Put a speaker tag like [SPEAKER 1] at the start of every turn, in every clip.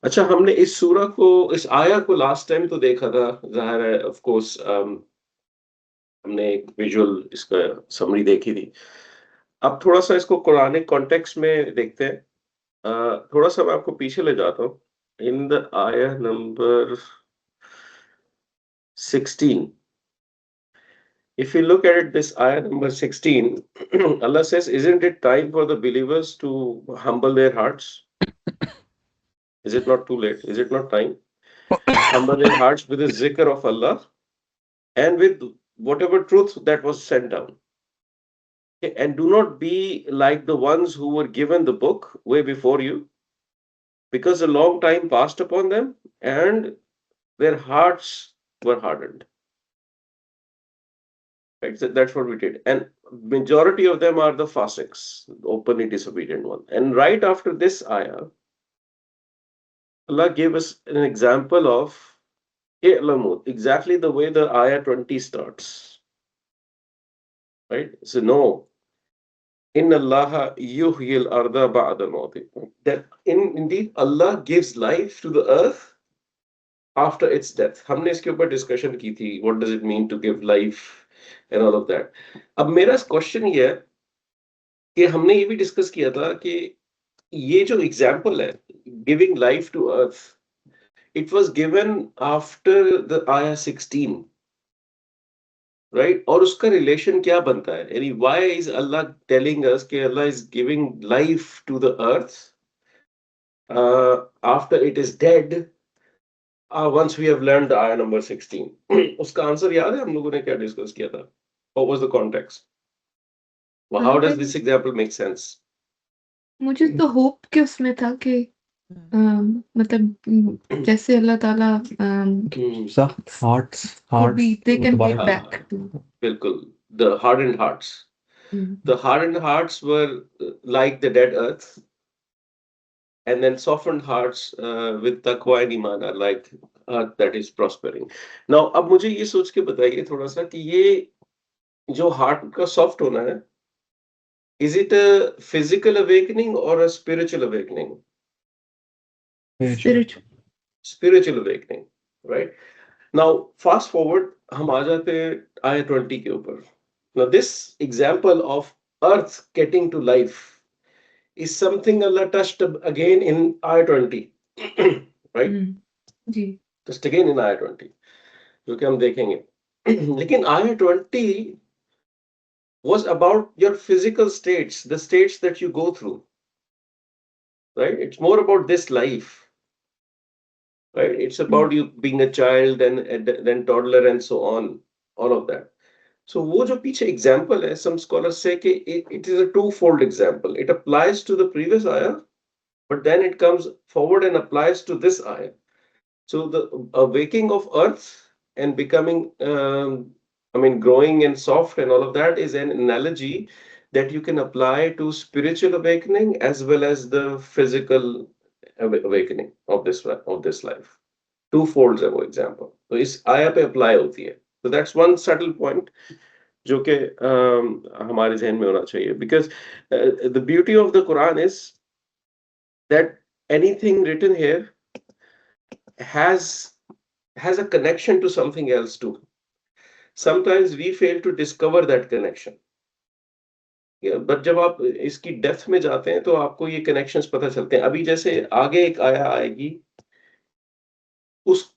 [SPEAKER 1] अच्छा, हमने इस सूरा को, इस आया को लास्ट टाइम तो देखा था, ज़ाहिर है ऑफ कोर्स। हमने एक विजुअल इसका समरी देखी थी। अब थोड़ा-सा इसको कुरानिक कॉन्टेक्स्ट में देखते हैं। थोड़ा-सा मैं आपको पीछे ले जाता हूँ। इन द आयह number 16, if you look at it, this ayah number 16, Allah says, "Isn't it time for the believers to humble their hearts? Is it not too late? Is it not time? Humble their hearts with the zikr of Allah and with whatever truth that was sent down. Okay, and do not be like the ones who were given the book way before you, because a long time passed upon them and their hearts were hardened." Right? So that's what we did. And majority of them are the fasiqs, openly disobedient one. And right after this ayah, Allah gave us an example of i'lamu, exactly the way the ayah 20 starts. Right? So no, in Allah yuhyil arda ba'da mawti. That indeed Allah gives life to the earth after its death. हमने इसके ऊपर discussion की थी, what does it mean to give life and all of that. अब मेरा question ये है कि हमने ये भी डिस्कस किया था कि ये जो एग्जाम्पल है, giving life to earth, it was given after the आया 16, राइट? और उसका रिलेशन क्या बनता है, यानी why is Allah telling us कि Allah is giving life to the earth after it is dead, once we have learned the आया number 16? उसका आंसर याद है हम लोगों ने क्या डिस्कस किया था? What was the context? How does this example make sense?
[SPEAKER 2] मुझे तो होप के उसमें था कि मतलब जैसे अल्लाह ताला
[SPEAKER 3] सख्त हार्ट्स
[SPEAKER 2] को भी they can
[SPEAKER 3] दोबारा
[SPEAKER 2] get back to.
[SPEAKER 1] बिल्कुल, the hardened hearts. The hardened hearts were like the dead earth, and then softened hearts with taqwa and iman are like earth that is prospering. Now, अब मुझे ये सोच के बताइए थोड़ा सा कि ये जो हार्ट का सॉफ्ट होना है, is it a physical awakening or a spiritual awakening?
[SPEAKER 2] Spiritual.
[SPEAKER 1] Spiritual awakening, right? Now, fast forward, हम आ जाते हैं आया 20 के ऊपर. Now, this example of earth getting to life is something Allah touched again in ayah 20. Right?
[SPEAKER 2] Ji.
[SPEAKER 1] Just again in ayah 20, जो कि हम देखेंगे. लेकिन ayah 20 was about your physical states, the states that you go through. Right? It's more about this life. Right? It's about you being a child and then toddler and so on, all of that. So वो जो पीछे example है, some scholars say कि it is a two-fold example. It applies to the previous ayah, but then it comes forward and applies to this ayah. So the awaking of earth and becoming, growing and soft and all of that is an analogy that you can apply to spiritual awakening as well as the physical awakening of this life. Two folds है वो example. तो इस आया पे apply होती है. So that's one subtle point जो कि हमारे जहन में होना चाहिए, because the beauty of the Quran is that anything written here has has a connection to something else too. Sometimes we fail to discover that connection. Yeah, but जब आप इसकी डेप्थ में जाते हैं तो आपको ये कनेक्शंस पता चलते हैं. अभी जैसे आगे एक आया आएगी, उस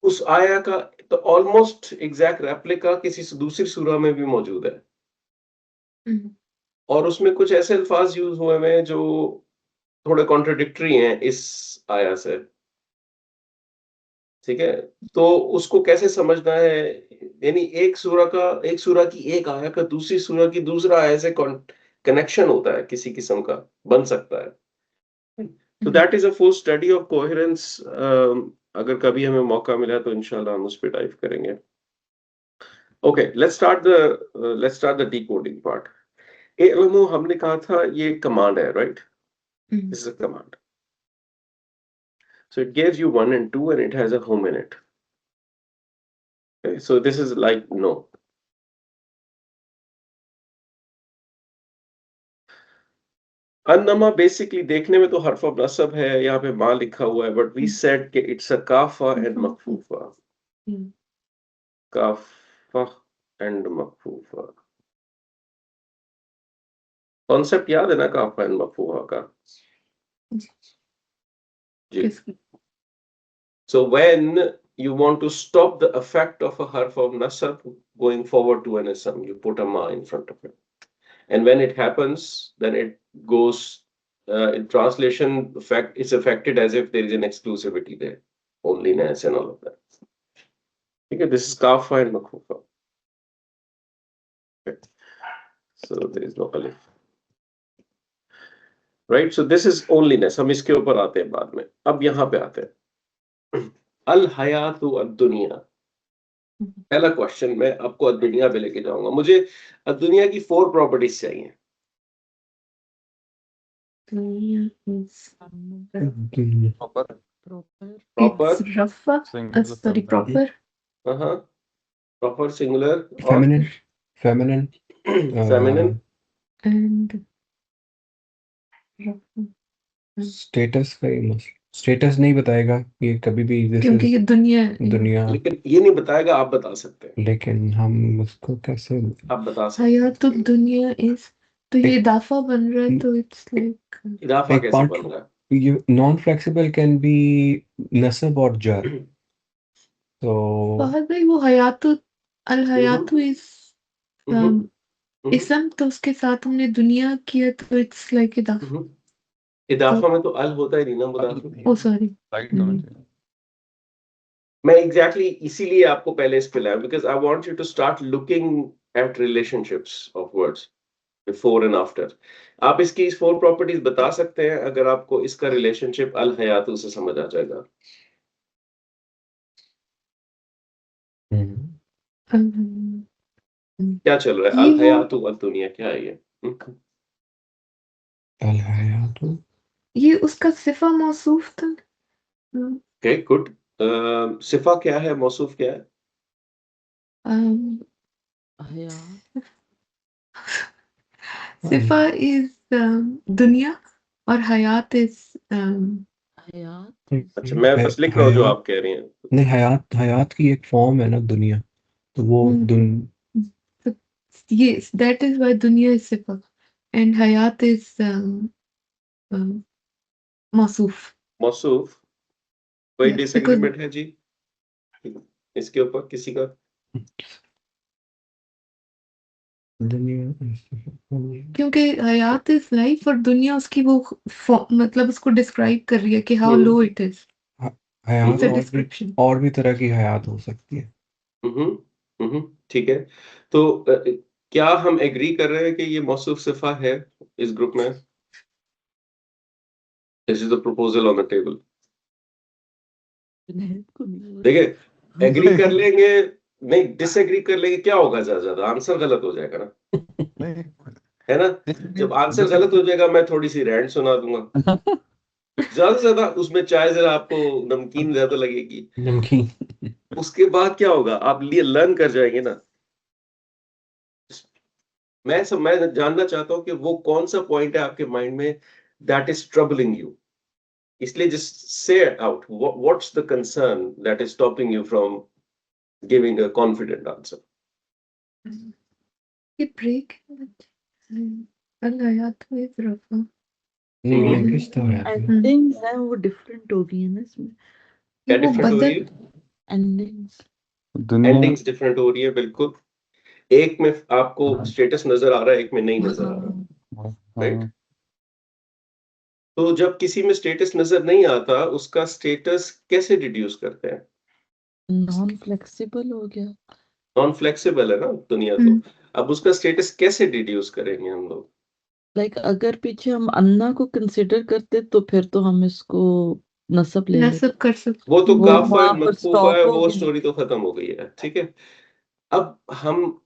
[SPEAKER 1] उस आया का तो ऑलमोस्ट एग्जैक्ट रेप्लिका किसी दूसरी सूरह में भी मौजूद है, और उसमें कुछ ऐसे अल्फाज यूज हुए हैं जो थोड़े कॉन्ट्रडिक्टरी हैं इस आया से. ठीक है, तो उसको कैसे समझना है, यानी एक सूरह की एक आया का दूसरी सूरह की दूसरा आया से कनेक्शन होता है, किसी किस्म का बन सकता है. तो that is a full study of coherence. अगर कभी हमें मौका मिला तो इंशाल्लाह हम उस पे डाइव करेंगे. Okay, let's start the decoding part. इल्मु हमने कहा था ये कमांड है, right? This is a command. So it gives you 1 and 2 and it has a home in it. Okay, so this is like no. अन्नमा basically देखने में तो हर्फ ऑफ नसब है, यहाँ पे माँ लिखा हुआ है, बट वी सेड कि इट्स अ काफा एंड मकफूफा,
[SPEAKER 2] हम्म,
[SPEAKER 1] काफा एंड मकफूफा। कॉन्सेप्ट याद है ना काफा एंड मकफूफा का?
[SPEAKER 2] जी,
[SPEAKER 1] जी।
[SPEAKER 2] किस
[SPEAKER 1] So when you want to stop the effect of a harf of nasab going forward to an ism, you put a ma in front of it. And when it happens, then it goes in translation effect, it's affected as if there is an exclusivity there, onlyness and all of that. Okay, this is kafa and makfufa. Okay. So there is no alif. Right? So this is onlyness. हम इसके ऊपर आते हैं बाद में. अब यहाँ पे आते हैं. अल हयातु अद दुनिया. पहला क्वेश्चन मैं आपको दुनिया पे लेके जाऊंगा. मुझे दुनिया की 4 प्रॉपर्टीज चाहिए.
[SPEAKER 2] दुनिया is
[SPEAKER 3] Proper.
[SPEAKER 1] Proper,
[SPEAKER 2] it's Rafa,
[SPEAKER 3] Singular,
[SPEAKER 2] sorry,
[SPEAKER 3] feminine.
[SPEAKER 2] proper
[SPEAKER 1] हाँ, प्रॉपर, सिंगुलर और
[SPEAKER 3] Feminine. Feminine.
[SPEAKER 1] Feminine.
[SPEAKER 2] and Rafa.
[SPEAKER 3] Status का ही मसला, स्टेटस नहीं बताएगा ये कभी भी, दिस
[SPEAKER 2] क्योंकि
[SPEAKER 3] इज
[SPEAKER 2] ये दुनिया
[SPEAKER 3] दुनिया,
[SPEAKER 1] लेकिन ये नहीं बताएगा, आप बता सकते हैं.
[SPEAKER 3] लेकिन हम उसको कैसे
[SPEAKER 1] आप बता सकते हैं.
[SPEAKER 2] हयातुद दुनिया is तो ये
[SPEAKER 3] एक
[SPEAKER 2] इदाफा बन रहा है, तो इट्स लाइक
[SPEAKER 1] इजाफा
[SPEAKER 3] एक
[SPEAKER 1] कैसे
[SPEAKER 3] पार्ट,
[SPEAKER 1] बन रहा
[SPEAKER 3] ये नॉन फ्लेक्सिबल कैन बी नसब और जर,
[SPEAKER 1] है?
[SPEAKER 3] तो
[SPEAKER 2] फहद भाई वो हयातुद अल
[SPEAKER 1] हम्म,
[SPEAKER 2] हयातु इज इसम, तो उसके साथ हमने दुनिया किया, तो इट्स लाइक इदाफा. तो
[SPEAKER 1] इजाफा में तो अल होता ही नहीं ना, मुदाफ.
[SPEAKER 2] ओ सॉरी,
[SPEAKER 3] राइट समझ गए।
[SPEAKER 1] मैं एग्जैक्टली इसीलिए आपको पहले इस पे लाया, because I want you to start looking at relationships of words before and after. आप इसकी 4 प्रॉपर्टीज बता सकते हैं अगर आपको इसका रिलेशनशिप अल हयातु से समझ आ जाएगा. क्या चल रहा है?
[SPEAKER 2] ये
[SPEAKER 1] अल
[SPEAKER 2] वो
[SPEAKER 1] हयातु अद दुनिया क्या है ये?
[SPEAKER 3] अल हयातु,
[SPEAKER 2] ये उसका सिफा मौसूफ था.
[SPEAKER 1] Okay, good. सिफा क्या है, मौसूफ क्या है?
[SPEAKER 2] अम,
[SPEAKER 4] हया
[SPEAKER 2] सिफा इज दुनिया और हयात इज
[SPEAKER 4] हयात
[SPEAKER 1] अच्छा, मैं बस लिख रहा हूँ जो आप कह रही हैं.
[SPEAKER 3] नहीं, हयात, हयात की एक फॉर्म है ना दुनिया, तो वो
[SPEAKER 2] ये दैट इज व्हाई दुनिया is Sifa and Hayat is मौसूफ.
[SPEAKER 1] मौसूफ. कोई
[SPEAKER 2] बिकॉज
[SPEAKER 1] डिसएग्रीमेंट है जी इसके ऊपर किसी का?
[SPEAKER 3] दुनिया,
[SPEAKER 2] क्योंकि हयात इज लाइफ और दुनिया उसकी वो मतलब उसको डिस्क्राइब कर रही है कि हाउ लो इट इज.
[SPEAKER 3] हयात
[SPEAKER 2] इट्स अ
[SPEAKER 3] और भी,
[SPEAKER 2] डिस्क्रिप्शन.
[SPEAKER 3] और भी तरह की हयात हो सकती है।
[SPEAKER 1] ठीक है. तो क्या हम एग्री कर रहे हैं कि ये मौसूफ सिफा है इस ग्रुप में? This is the proposal on the table.
[SPEAKER 4] को नहीं हो
[SPEAKER 1] देखिए, एग्री कर लेंगे, नहीं डिसएग्री कर लेंगे, क्या होगा? ज्यादा आंसर गलत हो जाएगा ना, है ना? जब आंसर गलत हो जाएगा, मैं थोड़ी सी रैंट सुना दूंगा, ज्यादा से ज्यादा उसमें चाय जरा आपको नमकीन ज्यादा लगेगी.
[SPEAKER 3] नमकीन।
[SPEAKER 1] उसके बाद क्या होगा? आप लिए लर्न कर जाएंगे ना. मैं जानना चाहता हूं कि वो कौन सा पॉइंट है आपके माइंड में दैट इज ट्रबलिंग यू. इसलिए just say out what's the concern that is stopping you from giving a confident answer.
[SPEAKER 2] ये ब्रेक अल हयात इज रफा.
[SPEAKER 3] लिंकिश तो है।
[SPEAKER 4] एंडिंग्स हैं वो डिफरेंट हो गई है ना इसमें.
[SPEAKER 1] क्या
[SPEAKER 2] वो
[SPEAKER 1] डिफरेंट हो रही
[SPEAKER 2] बदल
[SPEAKER 1] है?
[SPEAKER 4] एंडिंग्स
[SPEAKER 3] दुनिया
[SPEAKER 1] एंडिंग्स डिफरेंट हो रही है, बिल्कुल. एक में आपको स्टेटस नजर आ रहा है, एक में नहीं नजर आ रहा. राइट. तो जब किसी में स्टेटस नजर नहीं आता, उसका स्टेटस कैसे डिड्यूस करते हैं?
[SPEAKER 4] नॉन फ्लेक्सिबल हो गया.
[SPEAKER 1] नॉन फ्लेक्सिबल है ना दुनिया तो. अब उसका स्टेटस कैसे डिड्यूस करेंगे हम लोग?
[SPEAKER 4] लाइक अगर पीछे हम अन्ना को कंसिडर करते तो फिर तो हम इसको नसब ले लेते.
[SPEAKER 2] नसब कर सकते.
[SPEAKER 1] वो तो
[SPEAKER 4] वो
[SPEAKER 1] काफा
[SPEAKER 4] वहां
[SPEAKER 1] एंड
[SPEAKER 4] पर
[SPEAKER 1] मकफूफा है,
[SPEAKER 4] स्टॉप हो
[SPEAKER 1] वो
[SPEAKER 4] गया.
[SPEAKER 1] स्टोरी तो खत्म हो गई है. ठीक है. अब हम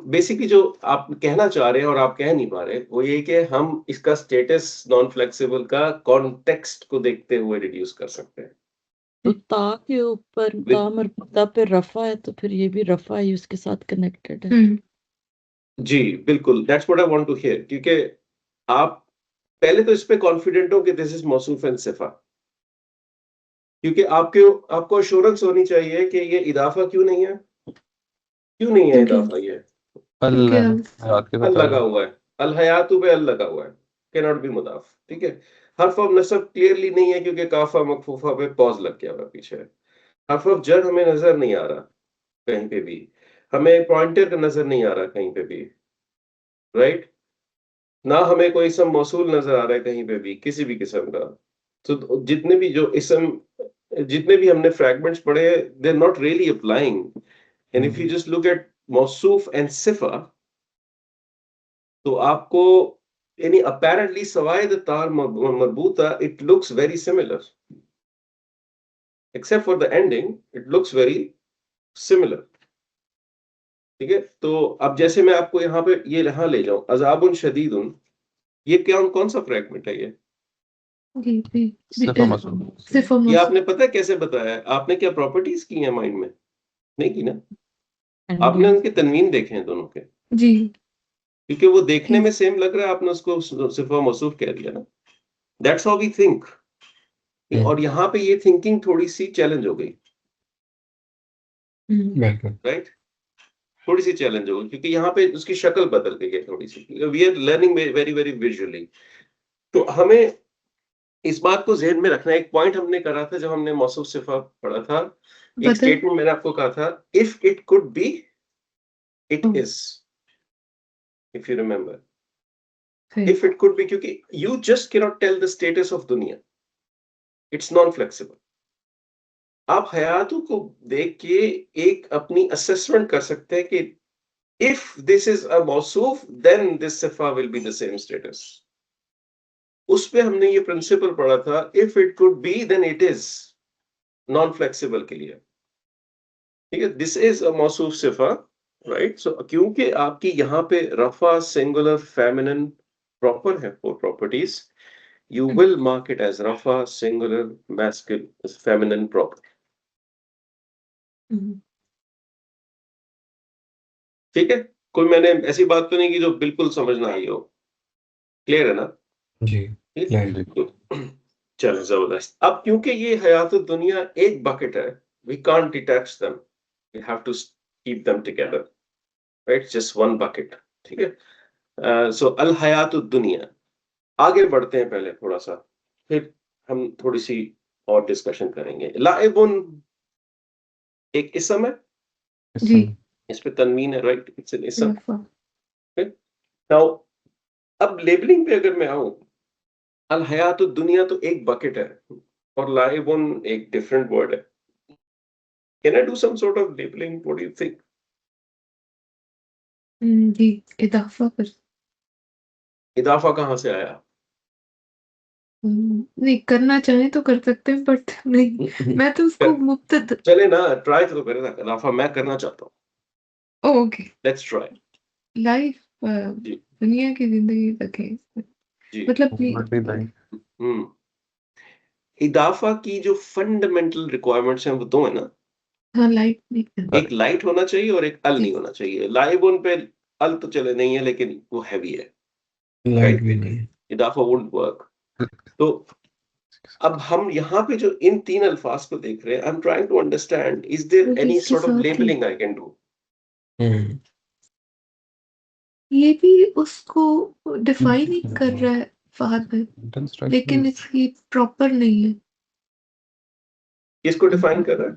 [SPEAKER 1] बेसिकली जो आप कहना चाह रहे हैं और आप कह नहीं पा रहे, वो ये कि हम इसका स्टेटस नॉन फ्लेक्सिबल का कॉन्टेक्स्ट को देखते हुए रिड्यूस कर सकते हैं.
[SPEAKER 4] तो ता के ऊपर ता
[SPEAKER 1] With-
[SPEAKER 4] मरबूता पे रफा है तो फिर ये भी रफा ही उसके साथ कनेक्टेड है.
[SPEAKER 1] जी बिल्कुल, that's what I want to hear. क्योंकि आप पहले तो इस पे कॉन्फिडेंट हो कि दिस इज मौसूफ एंड सिफा, क्योंकि आपको अश्योरेंस होनी चाहिए कि ये इदाफा क्यों नहीं है, क्यों नहीं है
[SPEAKER 2] क्योंकि
[SPEAKER 1] इदाफा, ये
[SPEAKER 2] क्योंकि
[SPEAKER 3] अल
[SPEAKER 2] हम
[SPEAKER 3] हयात के
[SPEAKER 1] अल
[SPEAKER 3] साथ
[SPEAKER 1] लगा हुआ है, अल हयातु पे अल लगा हुआ है, कैन नॉट बी मुदाफ, ठीक है। हर्फ ऑफ नसब क्लियरली नहीं है क्योंकि काफा मकफूफा पे पॉज लग गया हुआ है पीछे। हर्फ ऑफ जर हमें नजर नहीं आ रहा कहीं पे भी, हमें पॉइंटर का नजर नहीं आ रहा कहीं पे भी, राइट। ना हमें कोई इसम मौसूल नजर आ रहा है कहीं पे भी किसी भी किस्म का। तो जितने भी जो इसम, जितने भी हमने फ्रैगमेंट्स पढ़े, they are not really applying. And if you just look at मौसूफ एंड सिफा, तो आपको यानी apparently सवाए द तार मरबूता, it looks very similar except for the ending, it looks very similar, ठीक है। तो अब जैसे मैं आपको यहाँ पे ये यहाँ ले जाऊं, अजाबुन शदीदुन, ये क्या कौन सा फ्रैगमेंट है ये?
[SPEAKER 2] जी जी
[SPEAKER 3] सिफा मसूल।
[SPEAKER 2] सिर्फ
[SPEAKER 1] ये आपने पता है कैसे बताया है? आपने क्या प्रॉपर्टीज की हैं माइंड में? नहीं की ना। आपने उनके तनवीन देखे हैं दोनों के,
[SPEAKER 2] जी
[SPEAKER 1] क्योंकि वो देखने
[SPEAKER 2] जी
[SPEAKER 1] में सेम लग रहा है, आपने उसको सिफा मौसूफ कह दिया ना। That's how we think. और यहाँ पे ये थिंकिंग थोड़ी सी चैलेंज हो गई,
[SPEAKER 3] बिल्कुल।
[SPEAKER 1] राइट। थोड़ी सी चैलेंज होगी क्योंकि यहाँ पे उसकी शक्ल बदल गई है थोड़ी सी, we are learning very very visually. तो हमें इस बात को ज़हन में रखना है। एक पॉइंट हमने करा था जब हमने मौसूफ सिफा पढ़ा था, एक
[SPEAKER 2] बदल
[SPEAKER 1] स्टेटमेंट मैंने आपको कहा था, if it could be it
[SPEAKER 2] oh,
[SPEAKER 1] is, if you remember,
[SPEAKER 2] है
[SPEAKER 1] इफ इट कुड बी, क्योंकि you just can not tell the status of दुनिया, इट्स नॉन फ्लेक्सिबल। आप हयातों को देख के एक अपनी असेसमेंट कर सकते हैं कि if this is a मौसूफ then this sifa will be the same status। उस पे हमने ये प्रिंसिपल पढ़ा था, if it could be then it is, non flexible के लिए, ठीक है। दिस इज अ मौसूफ सिफा, राइट। सो क्योंकि आपकी यहाँ पे रफा सिंगुलर फेमिनिन प्रॉपर है four properties, you will mark it as रफा सिंगुलर मैस्कुलिन फेमिनिन प्रॉपर, ठीक है। कोई मैंने ऐसी बात तो नहीं की जो बिल्कुल समझ ना आई हो, क्लियर है ना?
[SPEAKER 3] जी
[SPEAKER 1] ठीक?
[SPEAKER 3] क्लियर।
[SPEAKER 1] तो चलो जबरदस्त। अब क्योंकि ये हयात दुनिया एक बकेट है, we can't detach them, we have to keep them together, right, just one bucket, ठीक है। सो अल हयात दुनिया, आगे बढ़ते हैं पहले थोड़ा सा, फिर हम थोड़ी सी और डिस्कशन करेंगे। लाइबुन एक इसम है,
[SPEAKER 2] जी
[SPEAKER 1] इस पे तनवीन है, राइट, इट्स एन इसम।
[SPEAKER 2] रफा
[SPEAKER 1] नाउ अब लेबलिंग पे अगर मैं आऊं, अल हयात दुनिया तो एक बकेट है और लाइबुन एक डिफरेंट वर्ड है। Can I do some sort of labelling, what do you think?
[SPEAKER 2] जी इजाफा कर
[SPEAKER 1] इदाफा कहाँ से आया?
[SPEAKER 2] नहीं करना चाहे तो कर सकते हैं बट नहीं मैं तो उसको मुफ्त
[SPEAKER 1] चले ना, ट्राई तो करें ना, इदाफा मैं करना चाहता हूँ,
[SPEAKER 2] ओके
[SPEAKER 1] लेट्स ट्राई।
[SPEAKER 2] लाइफ
[SPEAKER 1] जी
[SPEAKER 2] दुनिया की जिंदगी तक है
[SPEAKER 1] जी।
[SPEAKER 2] मतलब
[SPEAKER 1] हम्म, इदाफा की जो फंडामेंटल रिक्वायरमेंट्स हैं वो दो है ना,
[SPEAKER 2] हाँ लाइफ नहीं
[SPEAKER 1] एक लाइट होना चाहिए और एक अल नहीं होना चाहिए। लाइव उन पे अल तो चले नहीं है लेकिन वो हैवी है,
[SPEAKER 3] लाइट भी
[SPEAKER 1] राइट,
[SPEAKER 3] नहीं है।
[SPEAKER 1] इदाफा वुडंट वर्क। तो अब हम यहाँ पे जो इन तीन अल्फाज को देख रहे हैं, I am trying to understand, is there
[SPEAKER 2] क्योंकि
[SPEAKER 1] एनी
[SPEAKER 2] इसके
[SPEAKER 1] सॉर्ट ऑफ
[SPEAKER 2] साथ ही
[SPEAKER 1] labelling I can do?
[SPEAKER 3] Hmm
[SPEAKER 2] ये भी उसको डिफाइन ही कर रहा है फहद भाई लेकिन इसकी प्रॉपर नहीं है
[SPEAKER 1] किसको डिफाइन कर रहा है?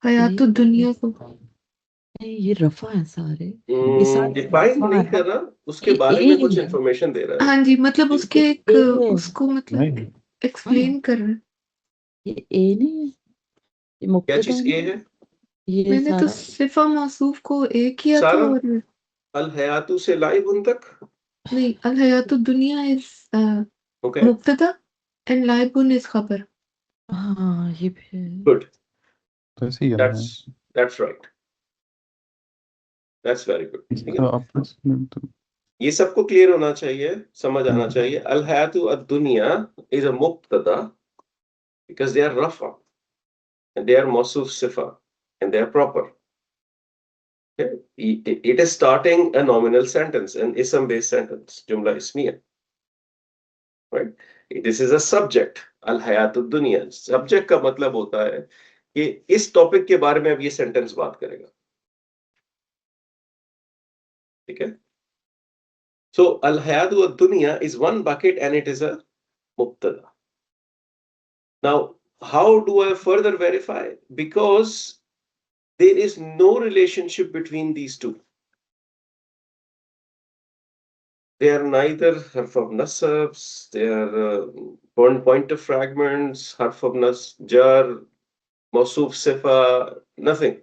[SPEAKER 2] हयात दुनिया को
[SPEAKER 4] नहीं, ये रफा है सारे, ये सारे
[SPEAKER 1] डिफाइन
[SPEAKER 4] रफा
[SPEAKER 1] नहीं
[SPEAKER 4] है।
[SPEAKER 1] कर रहा, उसके
[SPEAKER 4] ये
[SPEAKER 1] बारे में कुछ
[SPEAKER 4] ए
[SPEAKER 1] इंफॉर्मेशन दे रहा है।
[SPEAKER 2] हाँ जी मतलब
[SPEAKER 1] जी
[SPEAKER 2] उसके एक
[SPEAKER 4] ए है,
[SPEAKER 2] उसको मतलब
[SPEAKER 3] नहीं
[SPEAKER 2] एक्सप्लेन कर रहा है
[SPEAKER 4] ये ए नहीं है, ये
[SPEAKER 1] क्या
[SPEAKER 4] मुब्तदा
[SPEAKER 1] चीज ए
[SPEAKER 4] नहीं है,
[SPEAKER 1] है?
[SPEAKER 4] ये
[SPEAKER 2] मैंने तो
[SPEAKER 4] सारा
[SPEAKER 2] सिफा मौसूफ को एक किया था
[SPEAKER 1] सारा
[SPEAKER 2] और
[SPEAKER 1] अल हयातु से लाइव उन तक,
[SPEAKER 2] नहीं अल हयात दुनिया इज
[SPEAKER 1] ओके,
[SPEAKER 2] मुब्तदा एंड लाइबुन इज खबर
[SPEAKER 4] हाँ ये भी है।
[SPEAKER 1] गुड,
[SPEAKER 3] तो ऐसे ही है ना।
[SPEAKER 1] That's right, that's very good, ठीक
[SPEAKER 3] तो
[SPEAKER 1] है।
[SPEAKER 3] आपस में तो
[SPEAKER 1] ये सबको क्लियर होना चाहिए, समझ आना चाहिए। अल हयातु अद दुनिया इज अ मुब्तदा because they are rafa and they are mawsuf sifa and they are proper, okay? It is starting a nominal sentence, an ism based sentence, jumla ismiya, right? This is a subject, अल हयात दुनिया. Subject का मतलब होता है कि इस topic के बारे में अब ये सेंटेंस बात करेगा. ठीक है. So al hayat dunya is one bucket and it is a mubtada. Now, how do I further verify? Because there is no relationship between these two. They are neither harf of nasabs, they are pointer fragments, harf of jar, mausuf sifa, nothing.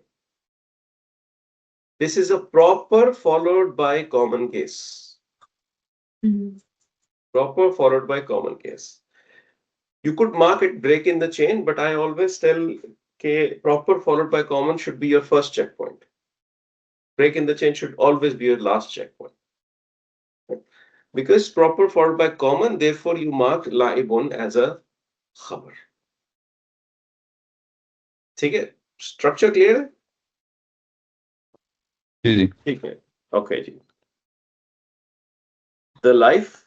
[SPEAKER 1] This is a proper followed by common case. Proper followed by common case. You could mark it break in the chain, but I always tell proper followed by common should be your first checkpoint. Break in the chain should always be your last checkpoint. Because proper followed by common, therefore you mark la'ibun as a khabar. ठीक है? Structure clear है?
[SPEAKER 3] जी.
[SPEAKER 1] ठीक है. Okay ji. The life,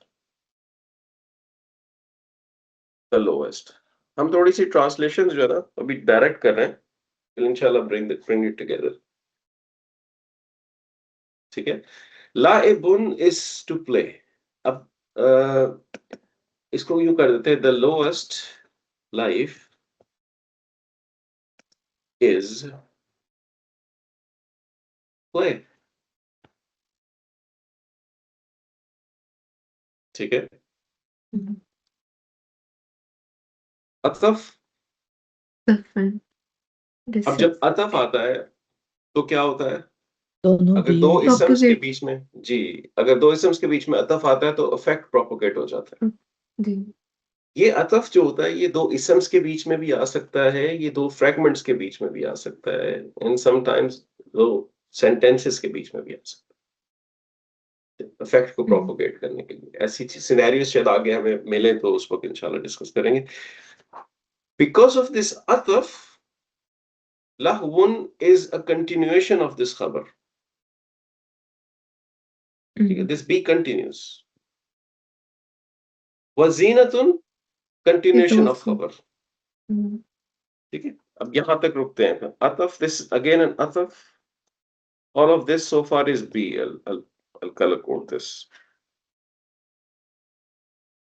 [SPEAKER 1] the lowest. हम थोड़ी सी translation जो है ना अभी direct कर रहे हैं. We'll inshallah bring it together. ठीक है. La'ibun is to play. अब इसको यूं कर देते हैं. The lowest life is play. ठीक है. अतफ, अब जब अतफ आता है तो क्या होता है?
[SPEAKER 4] दोनों
[SPEAKER 1] अगर दो
[SPEAKER 4] भी
[SPEAKER 1] इसम्स के
[SPEAKER 2] Propagate.
[SPEAKER 1] बीच में जी, अगर दो इसम्स के बीच में अतफ आता है तो इफेक्ट प्रोपोगेट हो जाता है.
[SPEAKER 2] जी.
[SPEAKER 1] ये अतफ जो होता है ये दो इसम्स के बीच में भी आ सकता है, ये दो फ्रैगमेंट्स के बीच में भी आ सकता है, एंड समटाइम्स दो सेंटेंसेस के बीच में भी आ सकता है, इफेक्ट को प्रोपोगेट करने के लिए. ऐसी सिनेरियोस शायद आगे हमें मिले तो उस वक्त इंशाल्लाह डिस्कस करेंगे. बिकॉज ऑफ दिस अतफ, lahwun is a continuation of this khabar. This B continues. Wazinatun, continuation of khabar. ठीक है. अब यहां तक रुकते हैं. Ataf, this again an ataf. All of this so far is B. I'll color code this.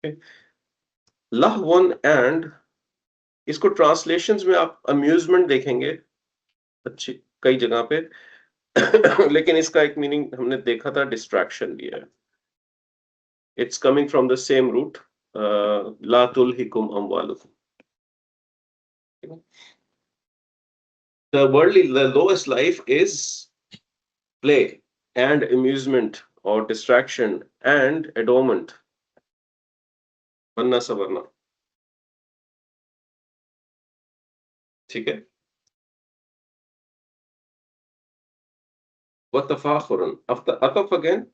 [SPEAKER 1] Okay. Lahwun and इसको translations में आप अम्यूजमेंट देखेंगे अच्छी कई जगह पे. लेकिन इसका एक मीनिंग हमने देखा था डिस्ट्रैक्शन भी है. It's coming from the same root. La tulhikum amwalukum. The lowest life is play and amusement or distraction and adornment. Vanna savarna. ठीक है. वतफाखुरन. अतफ अगेन.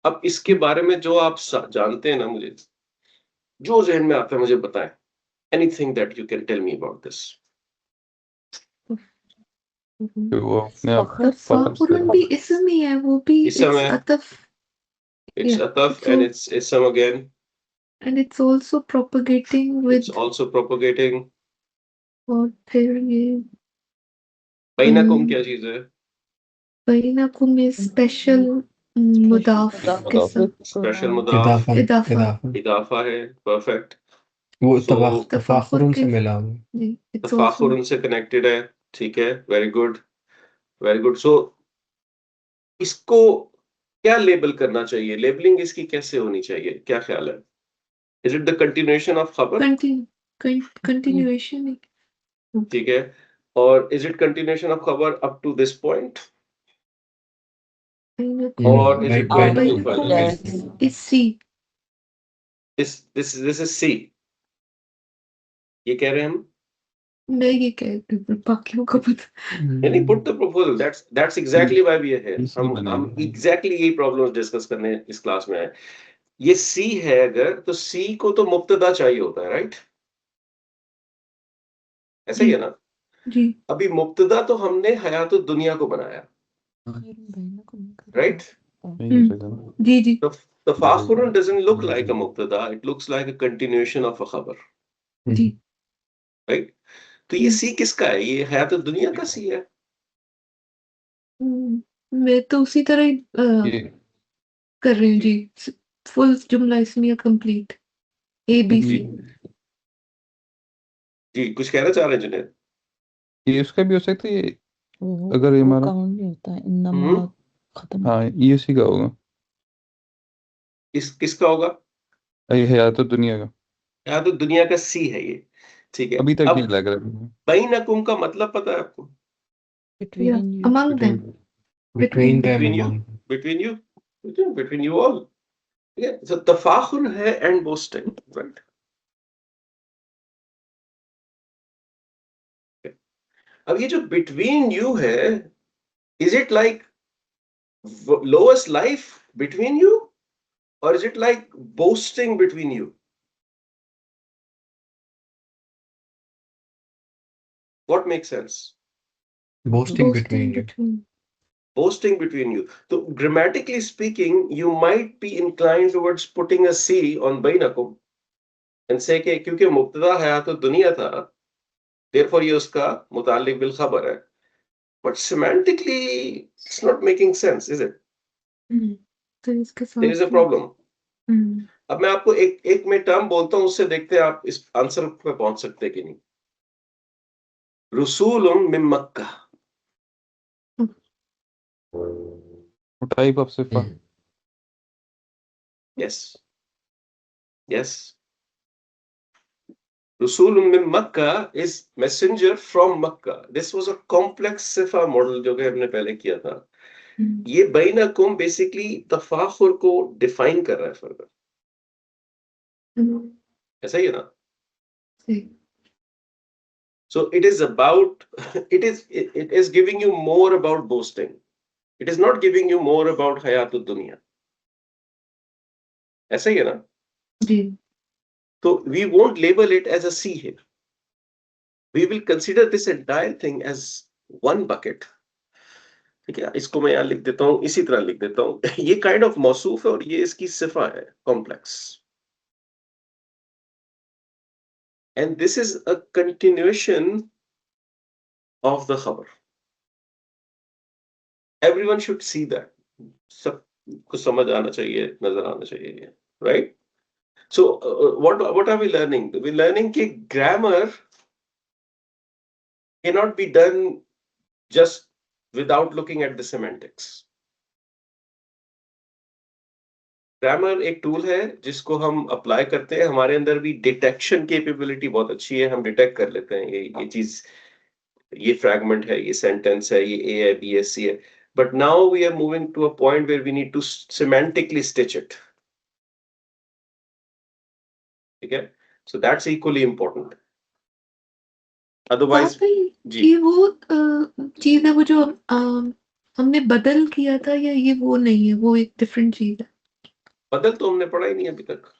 [SPEAKER 1] अब इसके बारे में जो आप जानते हैं ना, मुझे जो ज़हन में आता है मुझे बताएं. Anything that you can tell me about this.
[SPEAKER 3] वो अपने आप
[SPEAKER 2] तफाखुरन भी इसम ही है, वो भी
[SPEAKER 1] इसम है.
[SPEAKER 2] अतफ.
[SPEAKER 1] It's
[SPEAKER 2] Yeah.
[SPEAKER 1] ataf and it's ism again.
[SPEAKER 2] And it's also propagating with.
[SPEAKER 1] It's also propagating.
[SPEAKER 2] और फिर ये
[SPEAKER 1] बैनकुम क्या चीज है?
[SPEAKER 2] बैनकुम में स्पेशल मुदाफ के साथ.
[SPEAKER 1] स्पेशल मुदाफ.
[SPEAKER 2] इदाफा.
[SPEAKER 1] इदाफा है. परफेक्ट.
[SPEAKER 3] वो
[SPEAKER 1] So,
[SPEAKER 3] तफाखुरन से मिला हुआ.
[SPEAKER 2] जी, it's also.
[SPEAKER 1] तफाखुरन से कनेक्टेड है. ठीक है. Very good. Very good. So इसको क्या लेबल करना चाहिए? लेबलिंग इसकी कैसे होनी चाहिए? क्या ख्याल है? Is it the continuation of खबर?
[SPEAKER 2] कंटिन्यूएशन.
[SPEAKER 1] ठीक है. और इज इट कंटिन्यूएशन ऑफ खबर up to this point? Or is it going to
[SPEAKER 2] बैनकुम is C.
[SPEAKER 1] This is C. ये कह रहे हैं हम.
[SPEAKER 2] मैं ये कह रही हूँ, बाकियों को पता.
[SPEAKER 1] नहीं, put the proposal. That's exactly why we are here. हम exactly यही प्रॉब्लम्स डिस्कस करने इस क्लास में आए. ये C है अगर, तो C को तो मुब्तदा चाहिए होता है, राइट? ऐसा ही है ना?
[SPEAKER 2] जी.
[SPEAKER 1] अभी मुब्तदा तो हमने हयातुद दुनिया को बनाया, राइट?
[SPEAKER 2] जी जी.
[SPEAKER 1] तो Tafakhurun doesn't look like a mubtada, it looks like a continuation of a khabar.
[SPEAKER 2] Ji
[SPEAKER 1] Right? तो ये सी किसका है? ये है तो दुनिया का सी है.
[SPEAKER 2] मैं तो उसी तरह ही
[SPEAKER 3] ये
[SPEAKER 2] कर रही हूँ जी. फुल जुमला इसमें कंप्लीट ए बी
[SPEAKER 1] जी
[SPEAKER 2] सी.
[SPEAKER 1] जी कुछ कहना चाह रहे हैं जुनेद?
[SPEAKER 3] ये उसका भी हो सकता है, ये
[SPEAKER 4] वो
[SPEAKER 3] अगर ये
[SPEAKER 4] वो
[SPEAKER 3] हमारा,
[SPEAKER 4] काउंट नहीं होता है, इन्नमा
[SPEAKER 1] हम्म
[SPEAKER 4] खत्म.
[SPEAKER 3] हाँ ये उसी का होगा,
[SPEAKER 1] किसका होगा?
[SPEAKER 3] ये है तो दुनिया का.
[SPEAKER 1] या तो दुनिया का सी है ये. ठीक है.
[SPEAKER 3] अभी तक नहीं
[SPEAKER 1] अब
[SPEAKER 3] लग रहा है.
[SPEAKER 1] बैनकुम का मतलब पता है आपको?
[SPEAKER 4] Between you.
[SPEAKER 2] Among them.
[SPEAKER 3] Between them,
[SPEAKER 1] Between you,
[SPEAKER 3] among.
[SPEAKER 1] between you, between you all. ठीक है. तो तफाखुर है एंड बोस्टिंग, राइट? अब ये जो बिटवीन यू है, is it like lowest life between you, or is it like boasting between you? What makes sense?
[SPEAKER 3] Boasting
[SPEAKER 2] Boasting
[SPEAKER 3] between you.
[SPEAKER 2] between.
[SPEAKER 1] Boasting between you. So grammatically speaking, you might be inclined towards putting a C on bainakum and say कि क्योंकि मुब्तदा है तो दुनिया था, therefore ये उसका मुताल्लिक bill खबर है. But semantically, it's not making sense, is it?
[SPEAKER 2] तो इसके
[SPEAKER 1] There is a
[SPEAKER 2] साथ
[SPEAKER 1] problem.
[SPEAKER 2] हम्म,
[SPEAKER 1] अब मैं आपको एक में टर्म बोलता हूं, उससे देखते हैं आप इस आंसर पे पहुंच सकते हैं कि नहीं. रसूलुम मिन मक्का.
[SPEAKER 3] Type of sifa.
[SPEAKER 1] Yes. Yes. Rasulun min Makkah is messenger from Makkah. This was a complex sifa model जो कि हमने पहले किया था. ये बैनकुम बेसिकली तफाखुर को डिफाइन कर रहा है फर्दर. ऐसा ही है ना?
[SPEAKER 2] सही.
[SPEAKER 1] So it is about it is giving you more about boasting. It is not giving you more about hayatud dunya. ऐसा ही है ना?
[SPEAKER 2] जी.
[SPEAKER 1] So we won't label it as a C here. We will consider this entire thing as one bucket. ठीक है. इसको मैं यहाँ लिख देता हूँ, इसी तरह लिख देता हूँ. ये काइंड ऑफ मौसूफ है और ये इसकी सिफा है, complex. And this is a continuation of the खबर. Everyone should see that. सबको समझ आना चाहिए, नजर आना चाहिए, right? So what are we learning? We learning कि grammar can not be done just without looking at the semantics. Grammar एक टूल है जिसको हम अप्लाई करते हैं. हमारे अंदर भी डिटेक्शन कैपेबिलिटी बहुत अच्छी है. हम डिटेक्ट कर लेते हैं ये चीज, ये फ्रैगमेंट है, ये सेंटेंस है, ये ए है, बी है, सी है. But now we are moving to a point where we need to semantically stitch it. ठीक है. So that's equally important. Otherwise जी,
[SPEAKER 2] ये वो चीज है वो जो हमने बदल किया था, या ये वो नहीं है, वो एक डिफरेंट चीज है.
[SPEAKER 1] बदल तो हमने पढ़ा ही नहीं अभी तक.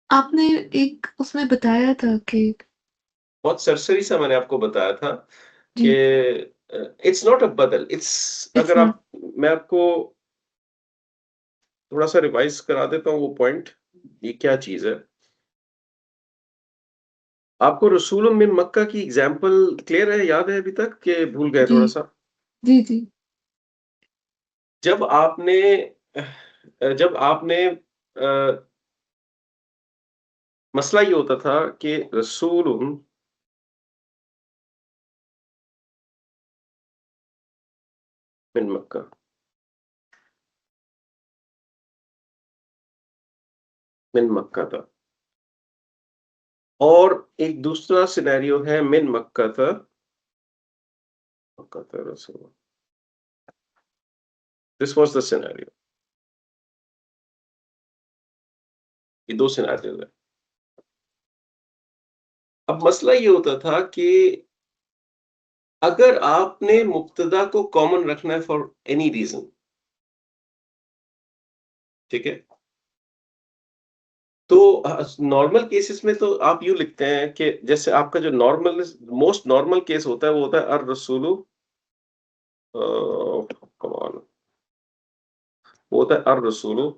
[SPEAKER 2] आपने एक उसमें बताया था कि
[SPEAKER 1] बहुत सरसरी सा मैंने आपको बताया था कि
[SPEAKER 2] जी.
[SPEAKER 1] इट्स नॉट अ बदल. इट्स,
[SPEAKER 2] It's
[SPEAKER 1] अगर
[SPEAKER 2] not.
[SPEAKER 1] आप, मैं आपको थोड़ा सा रिवाइज करा देता हूँ वो पॉइंट. ये क्या चीज है? आपको रसूल मिन मक्का की एग्जाम्पल क्लियर है, याद है अभी तक कि भूल गए
[SPEAKER 2] जी
[SPEAKER 1] थोड़ा सा?
[SPEAKER 2] जी जी.
[SPEAKER 1] जब आपने मसला ये होता था कि रसूल मिन मक्का, मिन मक्का था. और एक दूसरा सिनेरियो है मिन मक्का था, मक्का था रसूल. This was the scenario. ये दो सिनेरियो है. अब मसला ये होता था कि अगर आपने मुब्तदा को कॉमन रखना है फॉर एनी रीजन, ठीक है, तो नॉर्मल केसेस में तो आप यूं लिखते हैं कि जैसे आपका जो नॉर्मल मोस्ट नॉर्मल केस होता है वो होता है अर रसूलु, कम ऑन, वो होता है अर रसूलु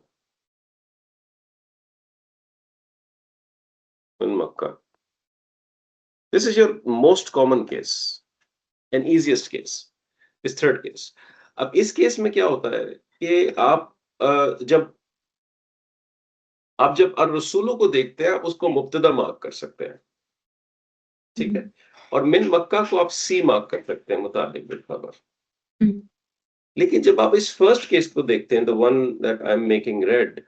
[SPEAKER 1] This is your most common case and easiest case. This third case. अब इस केस में क्या होता है कि आप जब अर रसूलों को देखते हैं, आप उसको मुब्तदा मार्क कर सकते हैं, ठीक है, और मिन मक्का को आप सी मार्क कर सकते हैं मुताबिक बिल खबर। लेकिन जब आप इस फर्स्ट केस को देखते हैं, the one that I am making red,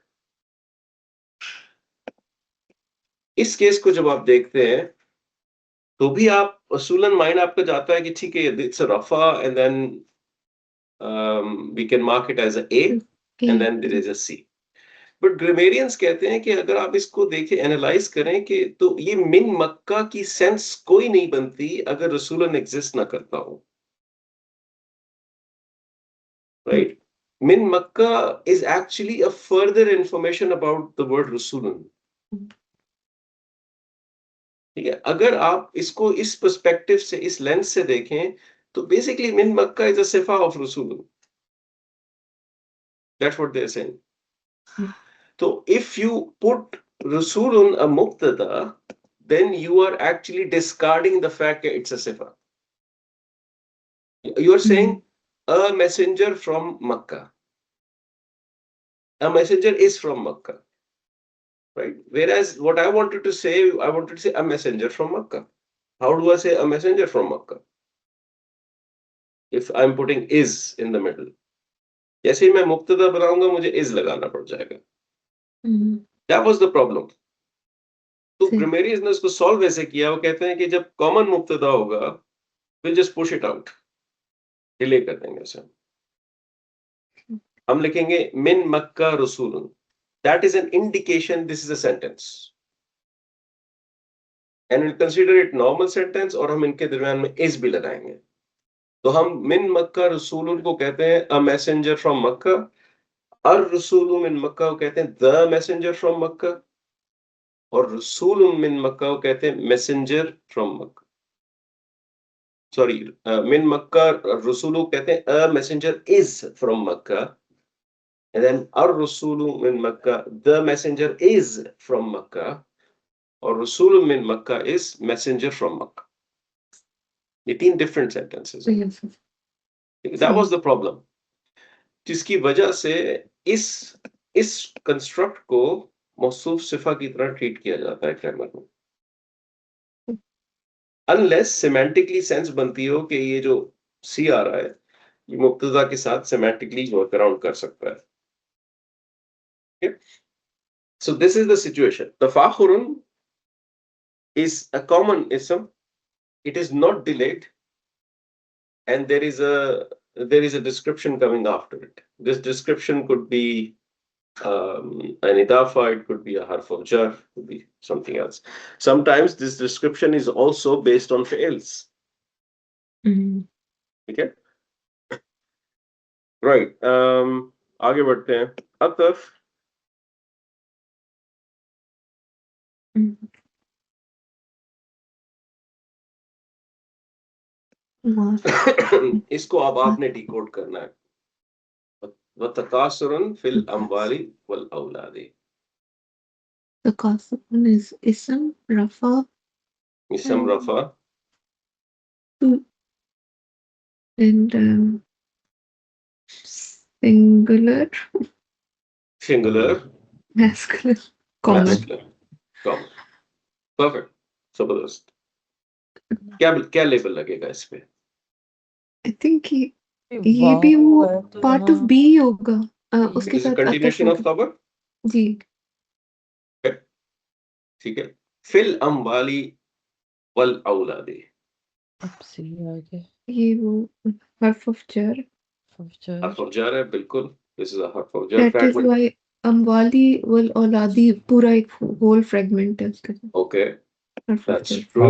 [SPEAKER 1] इस केस को जब आप देखते हैं तो भी आप असूलन माइंड आपका जाता है कि ठीक है, इट्स अ रफा and then we can mark it as a A and then there is a C. But grammarians कहते हैं कि अगर आप इसको देखें, एनालाइज करें कि तो ये मिन मक्का की सेंस कोई नहीं बनती अगर रसूलन एग्जिस्ट ना करता हो, right? Min Makkah is actually a further information about the word Rasulun. ठीक है, अगर आप इसको इस पर्सपेक्टिव से, इस लेंस से देखें, तो basically Min Makkah is a sifa of Rasulun. That's what they're saying. So if you put Rasulun a mubtada, then you are actually discarding the fact that it's a sifa. You are saying a messenger from Makkah. A messenger is from Makkah. Right? Whereas what I wanted to say a messenger from Makkah. How do I say a messenger from Makkah? If I'm putting is in the middle. जैसे ही मैं मुब्तदा बनाऊंगा, मुझे is लगाना पड़ जाएगा. That was the problem. तो grammarians ने इसको सॉल्व ऐसे किया, वो कहते हैं कि जब कॉमन मुब्तदा होगा, we'll just push it out. Delay कर देंगे उसे. हम लिखेंगे min Makkah Rasulun. That is an indication this is a sentence. And we'll consider it normal sentence, और हम इनके दरमियान में is भी लगाएंगे. तो हम मिन मक्का रसूलुन को कहते हैं अ मैसेंजर फ्रॉम मक्का, अर रसूलु मिन मक्का को कहते हैं द मैसेंजर फ्रॉम मक्का, और रसूलुन मिन मक्का को कहते हैं मैसेंजर फ्रॉम मक्का। सॉरी, मिन मक्का रसूलु कहते हैं a messenger is from Mecca, and then अर रसूलु मिन Mecca the messenger is from Mecca, और रसूलुन मिन Mecca is messenger from Mecca. ये 3 डिफरेंट सेंटेंसेस हैं। That was the problem, जिसकी वजह से इस कंस्ट्रक्ट को मौसूफ सिफा की तरह ट्रीट किया जाता है ग्रामर में, अनलेस सिमेंटिकली सेंस बनती हो कि ये जो सी आ रहा है ये मुब्तदा के साथ सिमेंटिकली वर्क अराउंड कर सकता है। So this is the situation. तफाखुरुन is a common ism. It is not delayed, and there is a description coming after it. This description could be an idafa, it could be a harf of jar, could be something else. Sometimes this description is also based on fi'ils. Okay, right. आगे बढ़ते हैं। अतफ इसको अब आपने decode करना है। वतकासुरन fill अम्वाली वल औलादी।
[SPEAKER 2] तकासुरन is ism rafa and singular masculine common.
[SPEAKER 1] Perfect. जबरदस्त। क्या लेबल लगेगा इस पे?
[SPEAKER 2] I think ये भी वो पार्ट ऑफ बी होगा, उसके साथ
[SPEAKER 1] कंटिन्यूएशन ऑफ खबर
[SPEAKER 2] जी।
[SPEAKER 1] ठीक है। फिल अम्वाली वल औलादी,
[SPEAKER 4] अब से आगे
[SPEAKER 2] ये वो हर्फ ऑफ जर
[SPEAKER 1] हर्फ ऑफ जर है, बिल्कुल। दिस इज अ हर्फ ऑफ जर
[SPEAKER 2] दैट इज
[SPEAKER 1] फ्रैगमेंट।
[SPEAKER 2] व्हाई अम्वाली वल औलादी पूरा एक होल फ्रैगमेंट है उसके साथ।
[SPEAKER 1] ओके,
[SPEAKER 2] हर्फ ऑफ
[SPEAKER 1] दैट्स
[SPEAKER 2] जर
[SPEAKER 1] ट्रू,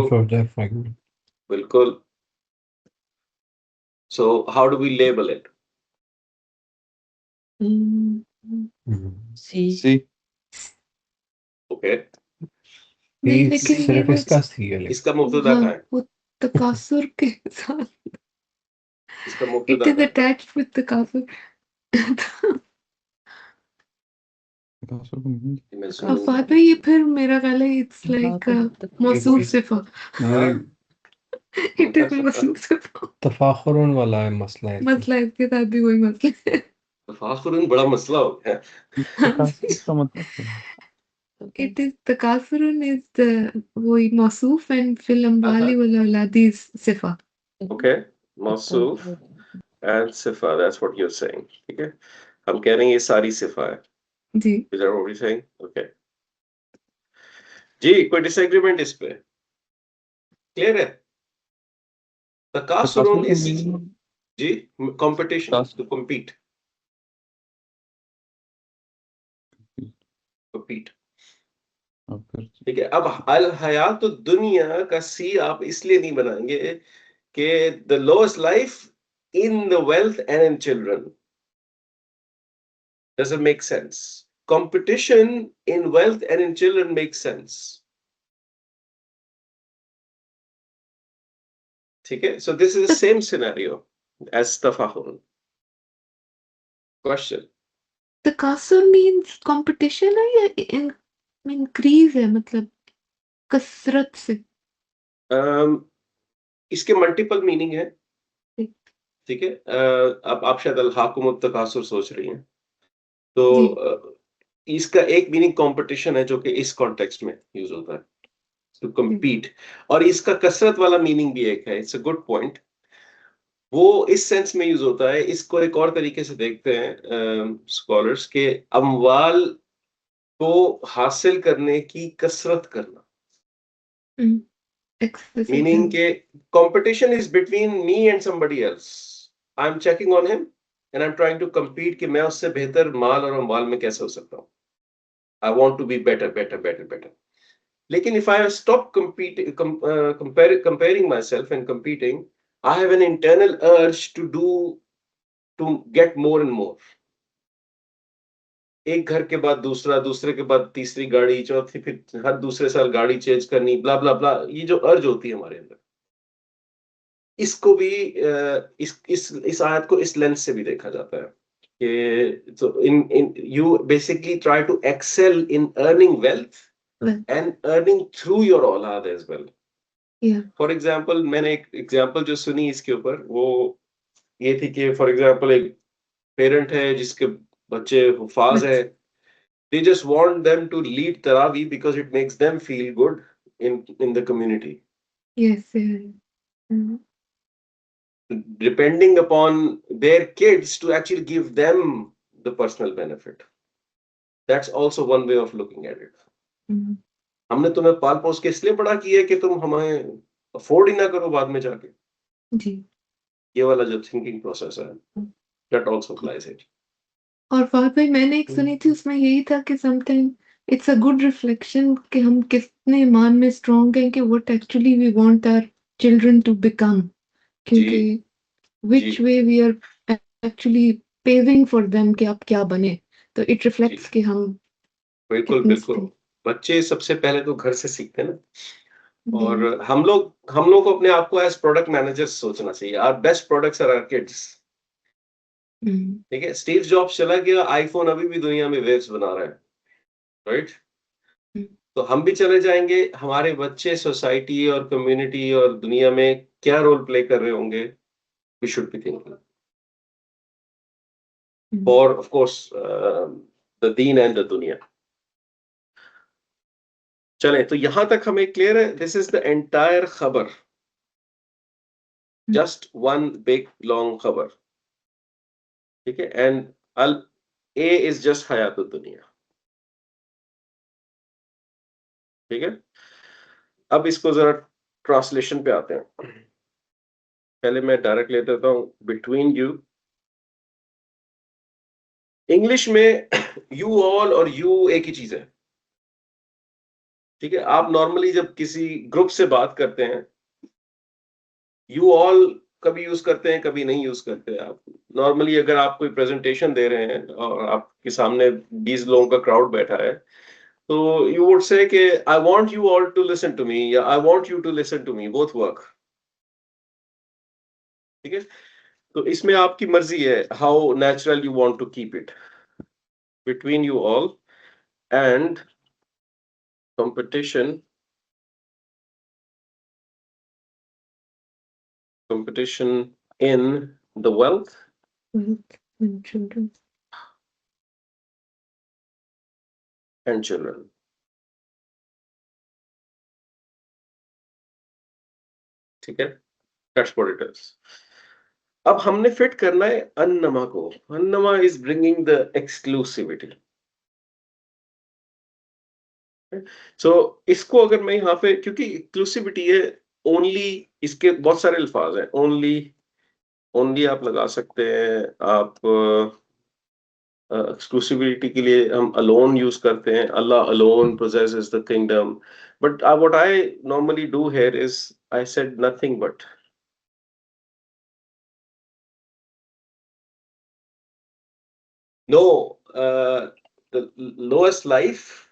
[SPEAKER 1] बिल्कुल। So how do we label it?
[SPEAKER 4] See
[SPEAKER 1] Okay,
[SPEAKER 2] नहीं, लेकिन
[SPEAKER 3] सिर्फ इसका सी है,
[SPEAKER 1] इसका मुब्तदा कहाँ है?
[SPEAKER 2] वो तकासुर के साथ
[SPEAKER 1] इसका
[SPEAKER 2] it
[SPEAKER 1] मुब्तदा
[SPEAKER 2] is
[SPEAKER 1] कहाँ है?
[SPEAKER 2] attached with तकासुर।
[SPEAKER 1] मैं
[SPEAKER 2] अब फादर ये फिर मेरा ख्याल है इट्स
[SPEAKER 4] हाँ,
[SPEAKER 2] लाइक
[SPEAKER 4] तो
[SPEAKER 2] मौसूफ सिफा
[SPEAKER 3] नहीं,
[SPEAKER 2] इट इज मौसूफ सिफा
[SPEAKER 3] तफाखुरुन वाला है मसला है।
[SPEAKER 2] मसला इसके साथ भी वही मसला है।
[SPEAKER 1] फाखुरुन बड़ा मसला हो गया।
[SPEAKER 2] इट इज तकासुरुन इज द वही मौसूफ एंड फिल अम्वाली वल औलादी सिफा।
[SPEAKER 1] ओके, मौसूफ एंड सिफा, that's what you are saying. ठीक है, हम कह रहे हैं ये सारी सिफा है।
[SPEAKER 2] जी
[SPEAKER 1] is that what you saying? Okay जी, कोई डिसएग्रीमेंट इस पे? क्लियर है? तकासुरुन इज जी कंपटीशन, टू compete, compete। ठीक है, अब अल हयात दुनिया का सी आप इसलिए नहीं बनाएंगे कि the lowest life in the wealth and in children, doesn't make sense. Competition in wealth and in children makes sense. ठीक है, so this is the same scenario as tafahur. Question.
[SPEAKER 2] तकासुर मींस कंपटीशन है या increase है, मतलब कसरत से?
[SPEAKER 1] इसके मल्टीपल मीनिंग है। ठीक है, अब आप शायद अल हाकुमुत तकासुर सोच रही हैं, तो इसका एक मीनिंग कंपटीशन है जो कि इस कॉन्टेक्स्ट में यूज होता है, टू compete। और इसका कसरत वाला मीनिंग भी एक है, इट्स अ गुड पॉइंट। वो इस सेंस में यूज होता है, इसको एक और तरीके से देखते हैं स्कॉलर्स के, अमवाल को हासिल करने की कसरत करना, मीनिंग के competition is between me and somebody else, I am checking on him and I am trying to compete कि मैं उससे बेहतर माल और अमवाल में कैसे हो सकता हूँ। I want to be better better better better. लेकिन if I stop comparing myself and competing, I have an internal urge to get more and more. एक घर के बाद दूसरा, दूसरे के बाद तीसरी गाड़ी, चौथी, फिर हर दूसरे साल गाड़ी चेंज करनी, ब्ला ब्ला ब्ला, ये जो अर्ज होती है हमारे अंदर, इसको भी इस आयत को इस लेंस से भी देखा जाता है कि so in you basically try to excel in earning wealth and earning through your औलाद as well. फॉर एग्जाम्पल, मैंने एक एग्जाम्पल जो सुनी इसके ऊपर, वो ये थी कि फॉर एग्जाम्पल एक पेरेंट है जिसके बच्चे हुफाज है, they just want them to lead tarawih because it makes them feel good in the community.
[SPEAKER 2] Yes.
[SPEAKER 1] Depending upon their kids to actually give them the personal benefit. That's also one way of looking at it. हमने तुम्हें पाल पोस के इसलिए बड़ा किया कि तुम हमें afford ही ना करो बाद में जाके।
[SPEAKER 2] जी।
[SPEAKER 1] ये वाला जो थिंकिंग प्रोसेस है, that also applies it.
[SPEAKER 2] और फहद भाई, मैंने एक सुनी थी, उसमें यही था कि sometime it's a good reflection कि हम कितने ईमान में स्ट्रॉन्ग हैं कि what actually we want our children to become, क्योंकि which way we are actually paving for them कि आप क्या बने, तो it reflects कि हम
[SPEAKER 1] बिल्कुल बिल्कुल। बच्चे सबसे पहले तो घर से सीखते हैं ना, और हम लोग को अपने आप को एज प्रोडक्ट मैनेजर्स सोचना चाहिए। Our best products are our kids. ठीक है, स्टीव जॉब्स चला गया, आईफोन अभी भी दुनिया में वेव्स बना रहा है, राइट? तो हम भी चले जाएंगे, हमारे बच्चे सोसाइटी और कम्युनिटी और दुनिया में क्या रोल प्ले कर रहे होंगे, we should be thinking for of course the दीन एंड द दुनिया। चलें, तो यहां तक हमें क्लियर है। दिस इज द एंटायर खबर, जस्ट वन बिग लॉन्ग खबर। ठीक है, एंड अल ए इज जस्ट हयात दुनिया। ठीक है, अब इसको जरा ट्रांसलेशन पे आते हैं। पहले मैं डायरेक्ट ले देता हूं बिटवीन यू। इंग्लिश में यू ऑल और यू एक ही चीज है। ठीक है, आप नॉर्मली जब किसी ग्रुप से बात करते हैं, यू ऑल कभी यूज करते हैं, कभी नहीं यूज करते हैं। आप नॉर्मली अगर आप कोई प्रेजेंटेशन दे रहे हैं और आपके सामने 20 लोगों का क्राउड बैठा है, तो यू वुड से कि I want you all to listen to me, या I want you to listen to me, both work. ठीक है, तो इसमें आपकी मर्जी है how natural you want to keep it. Between you all and competition in the wealth
[SPEAKER 2] and children.
[SPEAKER 1] and children. ठीक है, that's what it is. अब हमने फिट करना है अन्नमा को. अन्नमा is bringing the exclusivity. So इसको अगर मैं यहाँ पे, क्योंकि inclusivity है, only, इसके बहुत सारे अल्फाज हैं. only आप लगा सकते हैं, आप exclusivity के लिए हम alone यूज करते हैं. Allah alone possesses the kingdom. But what I normally do here is I said nothing but. No, the lowest life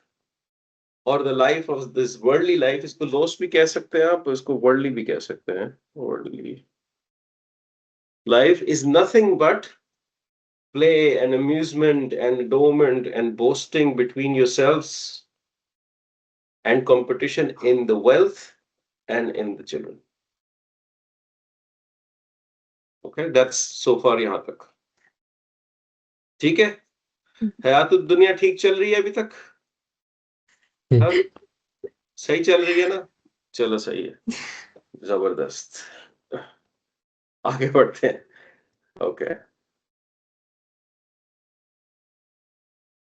[SPEAKER 1] or the life of this worldly life, इसको lowest भी कह सकते हैं आप, इसको worldly भी कह सकते हैं. Worldly life is nothing but play and amusement and adornment and boasting between yourselves and competition in the wealth and in the children. Okay, that's so far यहाँ तक. ठीक है, हयातुद दुनिया ठीक चल रही है अभी तक? हाँ, सही चल रही है ना? चलो सही है, जबरदस्त. आगे बढ़ते हैं. ओके,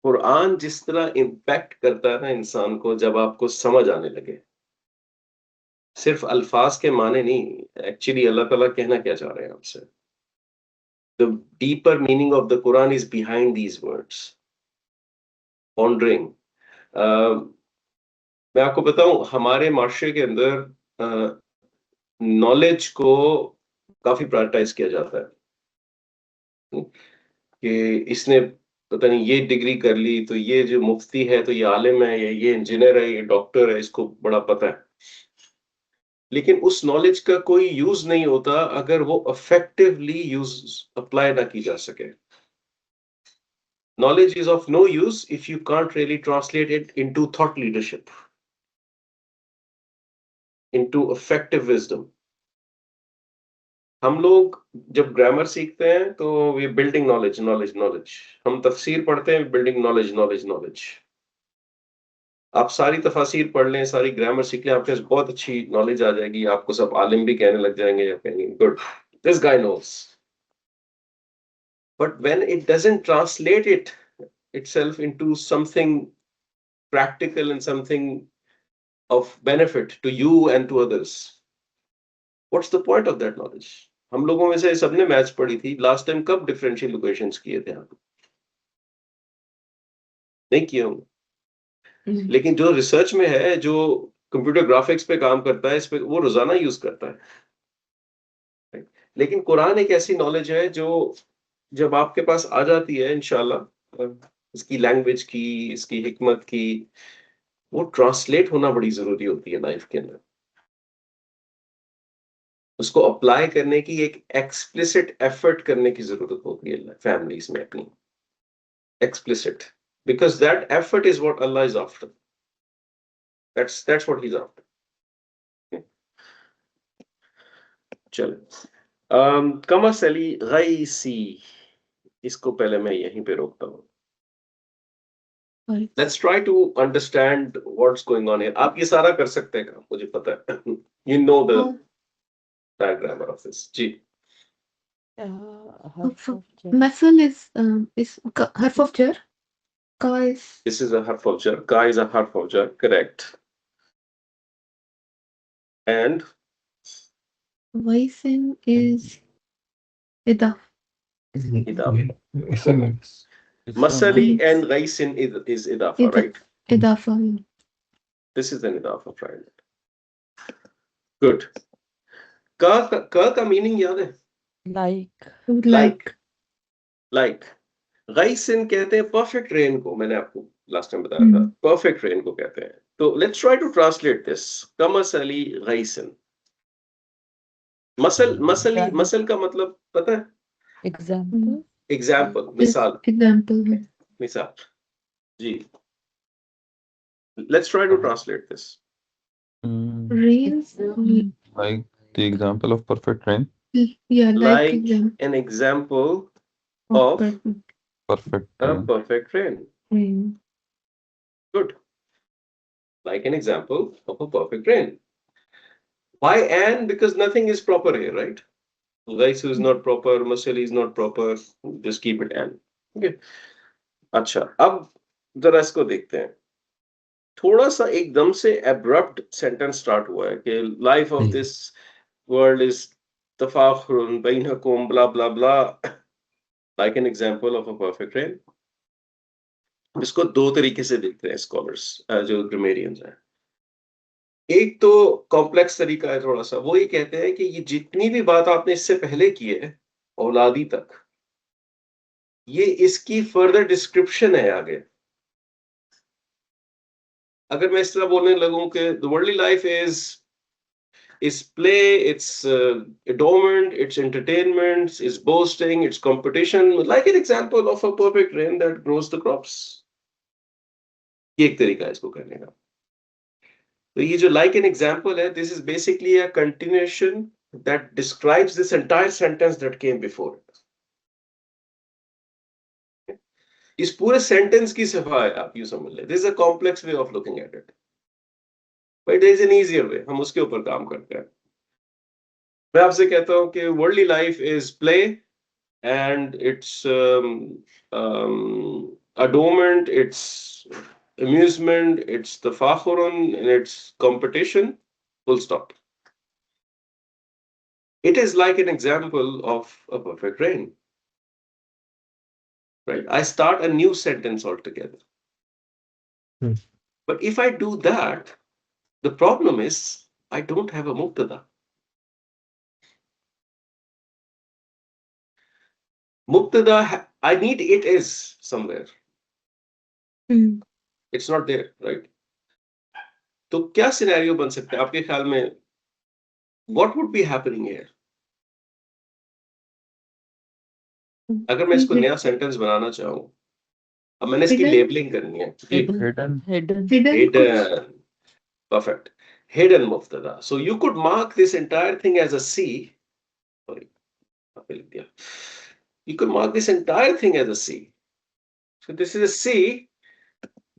[SPEAKER 1] कुरान जिस तरह इम्पैक्ट करता है ना इंसान को, जब आपको समझ आने लगे, सिर्फ अल्फाज के माने नहीं, एक्चुअली अल्लाह ताला कहना क्या चाह रहे हैं आपसे. The deeper meaning of the Quran is behind these words. Pondering. मैं आपको बताऊं, हमारे माशरे के अंदर नॉलेज को काफी प्रायोरिटाइज किया जाता है कि इसने पता नहीं ये डिग्री कर ली, तो ये जो मुफ्ती है तो ये आलिम है, ये इंजीनियर है, ये डॉक्टर है, इसको बड़ा पता है. लेकिन उस नॉलेज का कोई यूज नहीं होता अगर वो इफेक्टिवली यूज अप्लाई ना की जा सके. Knowledge is of no use if you can't really translate it into thought leadership, into effective wisdom. हम लोग जब ग्रामर सीखते हैं तो वी बिल्डिंग नॉलेज. हम तफसीर पढ़ते हैं, बिल्डिंग नॉलेज. आप सारी तफासिर पढ़ लें, सारी ग्रामर सीख लें, आपके पास बहुत अच्छी नॉलेज आ जाएगी. आपको सब आलिम भी कहने लग जाएंगे, या कहेंगे good, this guy knows. But when it doesn't translate itself into something practical and something of benefit to you and to others, what's the point of that knowledge? हम लोगों में से सबने मैथ्स पढ़ी थी. लास्ट टाइम कब differential equations किए थे आप? नहीं किए होंगे. लेकिन जो रिसर्च में है, जो कंप्यूटर ग्राफिक्स पे काम करता है, इस पे वो रोजाना यूज करता है. लेकिन कुरान एक ऐसी नॉलेज है जो जब आपके पास आ जाती है इंशाल्लाह, इसकी लैंग्वेज की, इसकी हिकमत की, वो ट्रांसलेट होना बड़ी जरूरी होती है लाइफ के अंदर. उसको अप्लाई करने की एक एक्सप्लिसिट एफर्ट करने की जरूरत होती है फैमिलीज में अपनी. Explicit, because that effort is what Allah is after. That's what he's after. Okay. चलो, कमसली गैसी, इसको पहले मैं यहीं पे रोकता हूँ. Let's try to understand what's going on here. आप ये सारा कर सकते हैं काम, मुझे पता है. You know the diagram of this. जी.
[SPEAKER 2] Masal is harf of jar. Ka is.
[SPEAKER 1] This is a harf of jar. Ka is a harf of jar. Correct. And
[SPEAKER 2] Waisin is idaf.
[SPEAKER 1] Masali and Ghaisin is idafa, right?
[SPEAKER 2] Idafa.
[SPEAKER 1] This is an idafa, right? Good. का meaning याद है? Like. Ghaisin कहते हैं perfect rain को. मैंने आपको last time बताया था, परफेक्ट रेन को कहते हैं. तो let's try to translate this. कमसली Ghaisin. मसल का मतलब पता है? एग्जाम्पल, मिसाल.
[SPEAKER 2] Example.
[SPEAKER 1] मिसाल. जी. Let's try to translate this.
[SPEAKER 2] Rains,
[SPEAKER 5] Like the example of perfect rain.
[SPEAKER 2] yeah, like
[SPEAKER 1] Like an example
[SPEAKER 2] of
[SPEAKER 1] of
[SPEAKER 5] Perfect
[SPEAKER 1] a
[SPEAKER 5] rain.
[SPEAKER 1] perfect rain.
[SPEAKER 2] rain.
[SPEAKER 1] Good. Like an example of a perfect rain. Why and? Because nothing is proper here, right? Gaisu is not proper, Masali is not proper. Just keep it and. Okay. अच्छा, अब जरा इसको देखते हैं. थोड़ा सा एकदम से abrupt sentence start हुआ है कि life of this world is तफाखुरुन बैनकुम blah blah blah. Like an example of a perfect rain. इसको दो तरीके से देखते हैं स्कॉलर्स, जो ग्रामेरियंस हैं. एक तो कॉम्प्लेक्स तरीका है थोड़ा सा, वो ये कहते हैं कि ये जितनी भी बात आपने इससे पहले की है औलादी तक, ये इसकी फर्दर डिस्क्रिप्शन है आगे. अगर मैं इस तरह बोलने लगूं कि the worldly life is play, it's adornment, it's entertainment, it's boasting, it's competition, like an example of a perfect rain that grows the crops. ये एक तरीका है इसको करने का. तो ये जो like an example है, this is basically a continuation that describes this entire sentence that came before it. इस पूरे सेंटेंस की सफाई आप यूं समझ लें. This is a complex way of looking at it. But there is an easier way. हम उसके ऊपर काम करते हैं. मैं आपसे कहता हूं कि worldly life is play and it's adornment, it's amusement, it's the fakhurun, and it's competition. Full stop. It is like an example of a perfect rain. Right? I start a new sentence altogether. But if I do that, the problem is I don't have a mubtada. Mubtada, I need it is somewhere. It's not there, right? तो क्या scenario बन सकता है आपके ख्याल में? What would be happening here? अगर मैं इसको नया सेंटेंस बनाना चाहूँ, अब मैंने इसकी लेबलिंग करनी है. Hidden. Perfect. Hidden mubtada. So you could mark this entire thing as a C. Sorry. You could mark this entire thing as a C. So this is a C,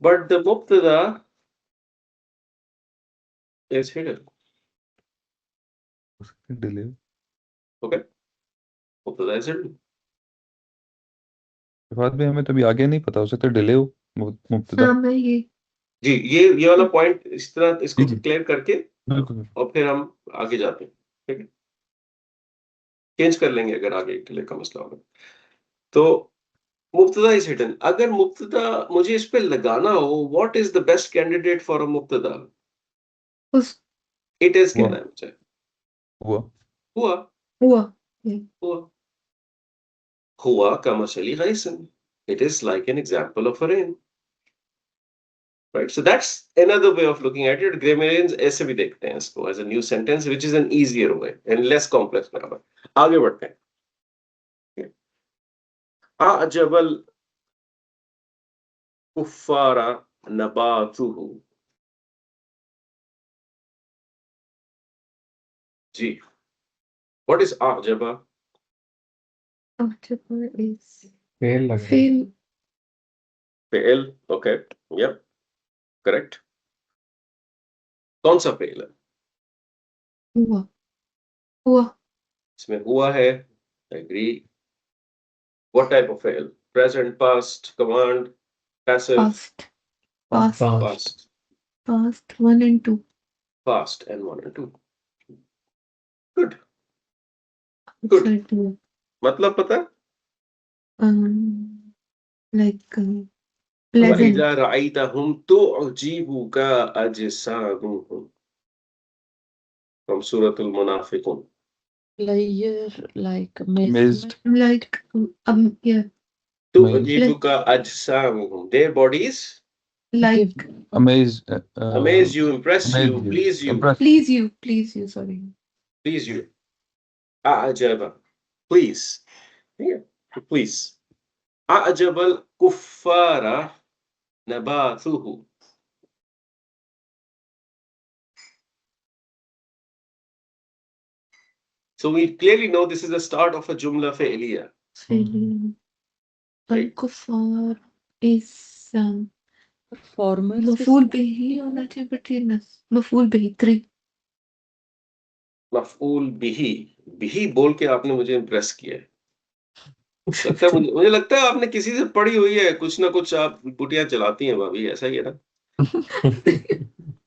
[SPEAKER 1] but the mubtada is hidden.
[SPEAKER 5] Delay.
[SPEAKER 1] Okay. Mubtada is hidden.
[SPEAKER 5] बात भी हमें तभी आगे नहीं पता हो सकता delay हो मुब्तदा.
[SPEAKER 2] हाँ, मैं ये
[SPEAKER 1] जी, ये वाला पॉइंट इस तरह इसको
[SPEAKER 5] जी.
[SPEAKER 1] क्लियर करके
[SPEAKER 5] बिल्कुल.
[SPEAKER 1] और फिर हम आगे जाते हैं. ठीक है, चेंज कर लेंगे अगर आगे डिले का मसला होगा. तो मुब्तदा इज हिडन. अगर मुब्तदा मुझे इस पे लगाना हो, what is the best candidate for a मुब्तदा?
[SPEAKER 2] उस
[SPEAKER 1] इट इज कहना है मुझे.
[SPEAKER 5] हुआ.
[SPEAKER 1] हुआ.
[SPEAKER 2] हुआ.
[SPEAKER 1] हुआ. हुआ कमसली गैसन. It is like an example of a rain. Right? So that's another way of looking at it. Grammarians ऐसे भी देखते हैं इसको as a new sentence, which is an easier way and less complex grammar. आगे बढ़ते हैं. अजबल कुफ्फारा नबातुहु. जी. What is अजबा?
[SPEAKER 2] October is
[SPEAKER 3] fail लग रहा है.
[SPEAKER 2] fail.
[SPEAKER 1] Fail. Okay. Yep. Correct. कौन सा fail है?
[SPEAKER 2] हुआ. हुआ.
[SPEAKER 1] इसमें हुआ है. Agree. What type of fail? Present, past, command, passive.
[SPEAKER 2] Past. 1 and 2.
[SPEAKER 1] Past and 1 and 2. Good. Good.
[SPEAKER 2] Sorry, 2.
[SPEAKER 1] मतलब पता है?
[SPEAKER 2] Like pleasant.
[SPEAKER 1] وَإِذَا رَأَيْتَهُمْ تُعْجِبُكَ أَجْسَامُهُم. From Surah al-Munafiqun.
[SPEAKER 4] like
[SPEAKER 5] Amazed.
[SPEAKER 2] Like yeah,
[SPEAKER 1] تُعْجِبُكَ أَجْسَامُهُم. Their bodies
[SPEAKER 2] like
[SPEAKER 5] Amazed.
[SPEAKER 1] amaze you, impress you,
[SPEAKER 5] Amaze you.
[SPEAKER 1] please you.
[SPEAKER 5] Impress.
[SPEAKER 2] please you, sorry.
[SPEAKER 1] Please you. أعجب. Please. Yeah. Please. أعجب الكفار نباته. So we clearly know this is the start of a jumla fi'liya.
[SPEAKER 2] Failure.
[SPEAKER 1] Right.
[SPEAKER 2] Al-Kuffar is
[SPEAKER 4] farmer से
[SPEAKER 2] मफूल बिही होना चाहिए, but ये मफूल बिही 3.
[SPEAKER 1] मफऊल बिही, बिही बोल के आपने मुझे इम्प्रेस किया है। लगता है मुझे लगता है आपने किसी से पढ़ी हुई है, कुछ ना कुछ आप बुटियां चलाती हैं भाभी, ऐसा ही है ना?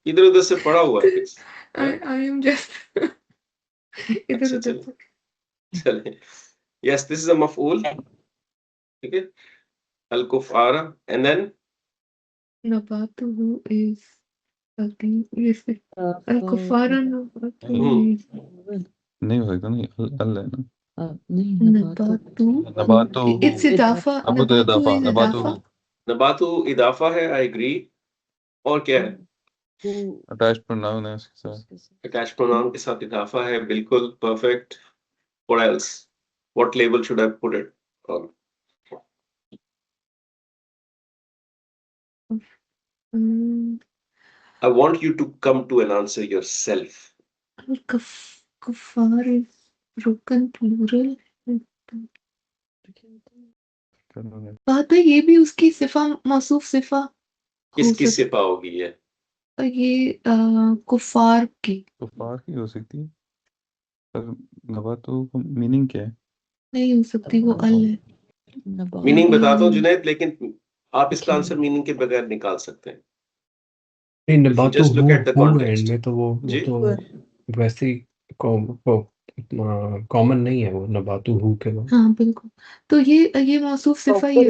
[SPEAKER 1] इधर उधर से पढ़ा हुआ है कुछ, है ना?
[SPEAKER 2] I am just इधर
[SPEAKER 1] अच्छा
[SPEAKER 2] उधर से.
[SPEAKER 1] चलिए, yes, this is a मफऊल, ठीक है, अल कुफारा, and then
[SPEAKER 2] नबातुहु is Al-Kuffara नबातुहु is
[SPEAKER 5] नहीं हो सकता, नहीं अल है ना,
[SPEAKER 4] नहीं
[SPEAKER 2] नबातु.
[SPEAKER 5] नबातु
[SPEAKER 2] It's इदाफा.
[SPEAKER 5] अब तो
[SPEAKER 2] नबातु
[SPEAKER 5] इदाफा,
[SPEAKER 2] is
[SPEAKER 5] नबातु
[SPEAKER 2] इदाफा.
[SPEAKER 1] नबातु इदाफा है, आई एग्री। और क्या है?
[SPEAKER 5] अटैच्ड प्रोनाउन है उसके साथ,
[SPEAKER 1] अटैच प्रोनाउन के साथ इदाफा है, बिल्कुल perfect. What else? What label should I put it on? I want you to come to an answer yourself.
[SPEAKER 2] Al-Kuffar is broken plural. बात है ये भी उसकी सिफा मौसूफ सिफा हो
[SPEAKER 1] किसकी
[SPEAKER 2] सकती
[SPEAKER 1] सिफा होगी ये?
[SPEAKER 2] है, ये कुफार की
[SPEAKER 5] कुफार की हो सकती है, पर नबातु का मीनिंग क्या है?
[SPEAKER 2] नहीं हो सकती, वो अल है.
[SPEAKER 1] मीनिंग बताता हूँ जुनैद, लेकिन आप इसका आंसर मीनिंग के बगैर निकाल सकते हैं।
[SPEAKER 3] नहीं,
[SPEAKER 1] If you
[SPEAKER 3] नबातु
[SPEAKER 1] just look at the
[SPEAKER 3] who
[SPEAKER 1] context.
[SPEAKER 3] And में तो वो
[SPEAKER 1] जी?
[SPEAKER 3] तो वैसे ही कॉमन नहीं है वो नबातु हु के बाद.
[SPEAKER 2] हाँ बिल्कुल. तो ये मौसूफ सिफा, ये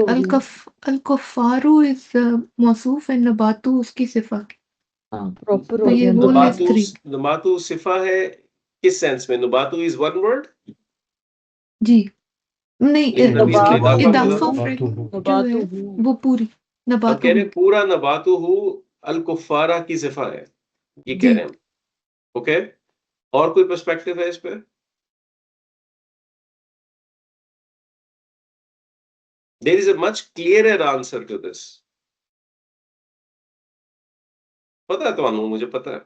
[SPEAKER 2] अल-कुफ्फारु इज मौसूफ है, नबातु उसकी सिफा.
[SPEAKER 4] प्रॉपर
[SPEAKER 2] तो
[SPEAKER 4] हो
[SPEAKER 2] ये
[SPEAKER 4] गया
[SPEAKER 2] वो
[SPEAKER 4] ना।
[SPEAKER 2] लेस 3.
[SPEAKER 1] नबातु सिफा है किस सेंस में? नबातु इज वन वर्ड,
[SPEAKER 2] जी नहीं,
[SPEAKER 1] लेकिन अभी इसका
[SPEAKER 4] नबात
[SPEAKER 1] इदाफा
[SPEAKER 2] इदाफा
[SPEAKER 1] मतलब
[SPEAKER 2] फ्रेगमेंट जो
[SPEAKER 4] नबातु
[SPEAKER 2] है
[SPEAKER 4] हु।
[SPEAKER 2] वो पूरी
[SPEAKER 1] हम
[SPEAKER 2] नबातु
[SPEAKER 1] कह रहे हैं पूरा नबातु हु अल कुफारा की सिफा है, ये कह
[SPEAKER 2] जी.
[SPEAKER 1] रहे हैं हम। ओके, और कोई पर्सपेक्टिव है इस पे? There is a much clearer answer to this. पता है तो अनु, मुझे पता है।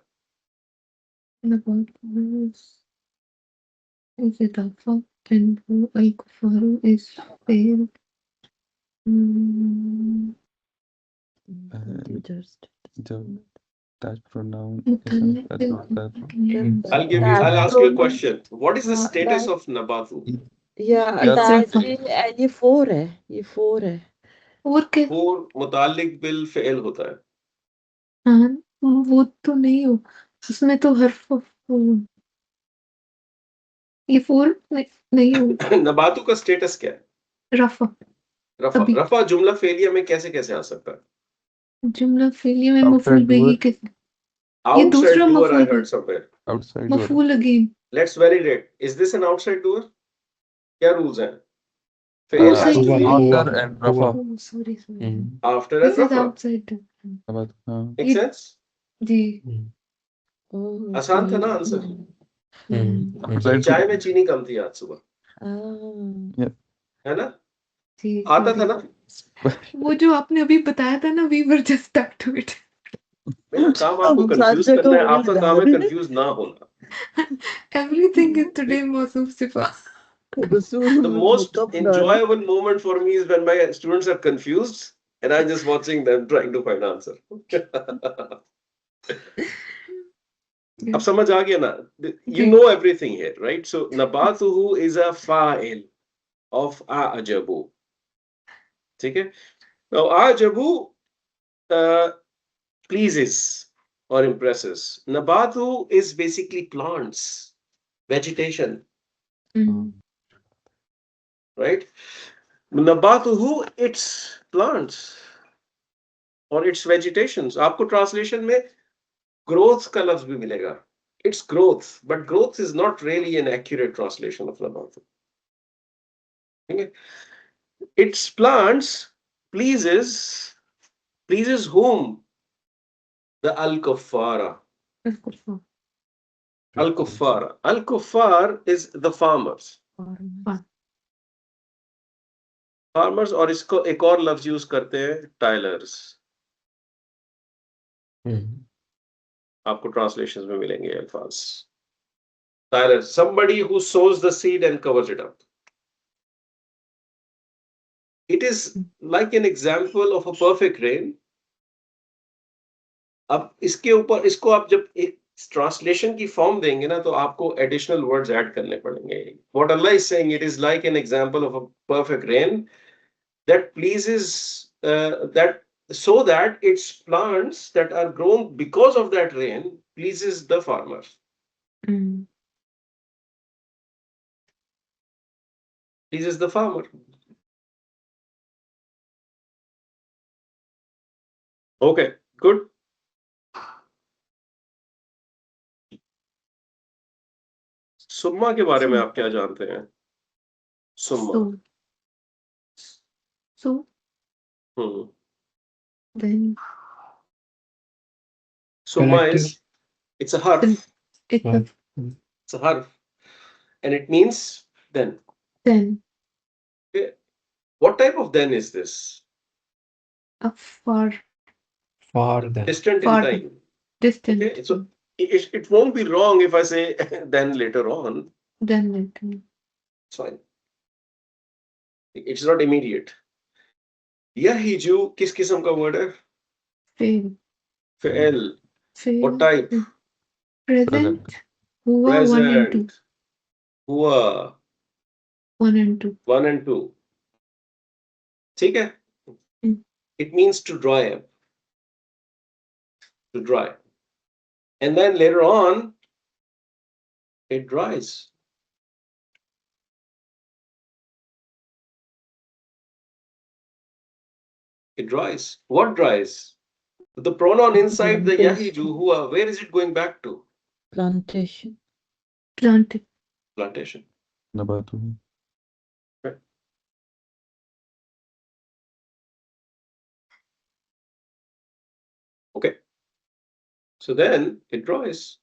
[SPEAKER 2] नबातु is idafa and hu al-kufaru is fail.
[SPEAKER 4] Just
[SPEAKER 5] जब अटैच्ड प्रोनाउन
[SPEAKER 2] मुतल्लिक
[SPEAKER 1] I'll ask you a question. What is the status of nabatu?
[SPEAKER 4] या
[SPEAKER 2] इजाफा.
[SPEAKER 4] ये 4 है, ये 4 है।
[SPEAKER 2] और क्या?
[SPEAKER 1] और मुतालिक बिल फेल होता है।
[SPEAKER 2] हाँ, वो तो नहीं हो, उसमें तो हर्फ ये 4 नहीं हो.
[SPEAKER 1] नबातु का स्टेटस क्या है?
[SPEAKER 2] रफा.
[SPEAKER 1] रफा।
[SPEAKER 2] अभी
[SPEAKER 1] रफा जुमला फेलिया में कैसे कैसे आ सकता है?
[SPEAKER 2] जुमला फेलिया में
[SPEAKER 5] Outside
[SPEAKER 2] मफूल बिही
[SPEAKER 5] doer.
[SPEAKER 2] के ये
[SPEAKER 1] Outside
[SPEAKER 2] दूसरा
[SPEAKER 1] doer I
[SPEAKER 2] मफूल
[SPEAKER 1] heard somewhere.
[SPEAKER 5] आउटसाइड डोर,
[SPEAKER 2] मफूल again.
[SPEAKER 1] Let's validate. Is this an outside doer? क्या rules हैं? Fail has to be
[SPEAKER 5] after and रफा,
[SPEAKER 2] sorry
[SPEAKER 1] after
[SPEAKER 2] this
[SPEAKER 1] and
[SPEAKER 2] is
[SPEAKER 1] rafa.
[SPEAKER 2] Outside.
[SPEAKER 5] नबात, हाँ
[SPEAKER 1] Make sense?
[SPEAKER 2] जी.
[SPEAKER 1] आसान था ना आंसर?
[SPEAKER 5] आउटसाइड
[SPEAKER 1] चाय में चीनी कम थी आज सुबह, है ना?
[SPEAKER 2] जी
[SPEAKER 1] आता था ना?
[SPEAKER 2] वो जो आपने अभी बताया था ना, we were just stuck to it.
[SPEAKER 1] मेरा काम आपको कंफ्यूज करना है, आपका काम है कंफ्यूज ना होना।
[SPEAKER 2] एवरीथिंग इज टुडे मौसूफ सिफा.
[SPEAKER 1] The most enjoyable moment for me is when my students are confused and I'm just watching them trying to find answer. अब समझ आ गया ना? You know everything here, right? So nabatuhu is a fa'il of a'jabu. ठीक है? Now a'jabu pleases or impresses. Nabatu is basically plants, vegetation, right? Nabatuhu, it's plants or its vegetations. आपको translation में growth का लफ्ज भी मिलेगा. It's growth, but growth is not really an accurate translation of nabatu. Okay? Its plants pleases whom? The al-kuffara. Al-kuffara. Al-kuffar is the farmers. Farmers, और इसको एक और लफ्ज यूज करते हैं, टाइलर्स. आपको ट्रांसलेशंस में मिलेंगे अल्फाज. Tyler, somebody who sows the seed and covers it up. It is like an example of a perfect rain. अब इसके ऊपर इसको आप जब एक ट्रांसलेशन की फॉर्म देंगे ना तो आपको एडिशनल वर्ड्स ऐड करने पड़ेंगे. What Allah is saying, it is like an example of a perfect rain that pleases that so that its plants that are grown because of that rain pleases the farmer.
[SPEAKER 2] Mm.
[SPEAKER 1] Pleases the farmer. Okay, good. सुम्मा के बारे में आप क्या जानते हैं? सुम्मा.
[SPEAKER 2] So then
[SPEAKER 1] Summa
[SPEAKER 3] Collective.
[SPEAKER 1] is, it's a harf.
[SPEAKER 2] it's a
[SPEAKER 1] It's a harf. And it means then.
[SPEAKER 2] then
[SPEAKER 1] Okay. What type of then is this?
[SPEAKER 2] a far
[SPEAKER 3] Farther.
[SPEAKER 1] Distant in
[SPEAKER 2] Far.
[SPEAKER 1] time.
[SPEAKER 2] distant
[SPEAKER 1] Okay. So it won't be wrong if I say then later on.
[SPEAKER 2] then later.
[SPEAKER 1] It's fine. It's not immediate. Yahiju किस किस्म का word है?
[SPEAKER 2] Fail.
[SPEAKER 1] Fi'l.
[SPEAKER 2] Fail.
[SPEAKER 1] What type?
[SPEAKER 2] Present. Huwa 1 and 2.
[SPEAKER 1] Present. Huwa
[SPEAKER 2] 1 and 2.
[SPEAKER 1] 1 and 2. ठीक है? It means to dry up. To dry. And then later on, it dries. It dries. What dries? The pronoun inside the yahiju, huwa, where is it going back to?
[SPEAKER 4] Plantation.
[SPEAKER 2] Planted.
[SPEAKER 1] Plantation.
[SPEAKER 5] नबातों.
[SPEAKER 1] Okay. So then it dries.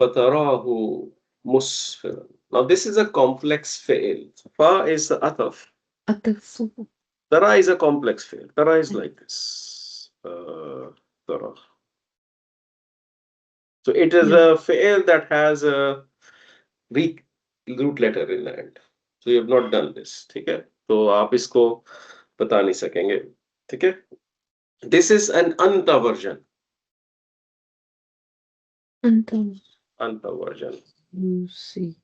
[SPEAKER 1] فَتَرَاهُ مُسْفِرًا. Now this is a complex fi'il. Fa is the ataf.
[SPEAKER 2] Atasu.
[SPEAKER 1] Tara is a complex fi'il. Tara is like this. Tara. So it is a fi'il that has a weak root letter in the end. So you have not done this. ठीक है? तो आप इसको बता नहीं सकेंगे. ठीक है? This is an anta version. Anta version.
[SPEAKER 4] You see.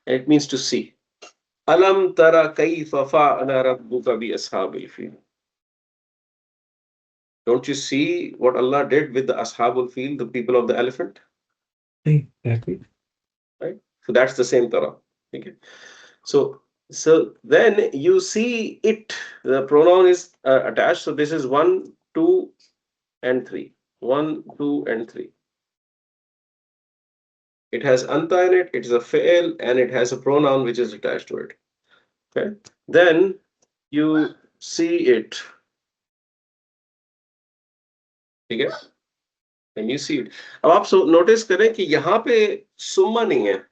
[SPEAKER 1] It means to see. Alam tara kayfa fa'ala rabbuka bi ashabil fil. Don't you see what Allah did with the ashabul fil, the people of the elephant?
[SPEAKER 3] Exactly.
[SPEAKER 1] Right? So that's the same tara. Okay. So then you see it. The pronoun is attached. So this is 1, 2, and 3. 1, 2, and 3. It has anta in it. It is a fi'il, and it has a pronoun which is attached to it. Okay. Then you see it. ठीक है? When you see it. अब आप notice करें कि यहाँ पे सुम्मा नहीं है.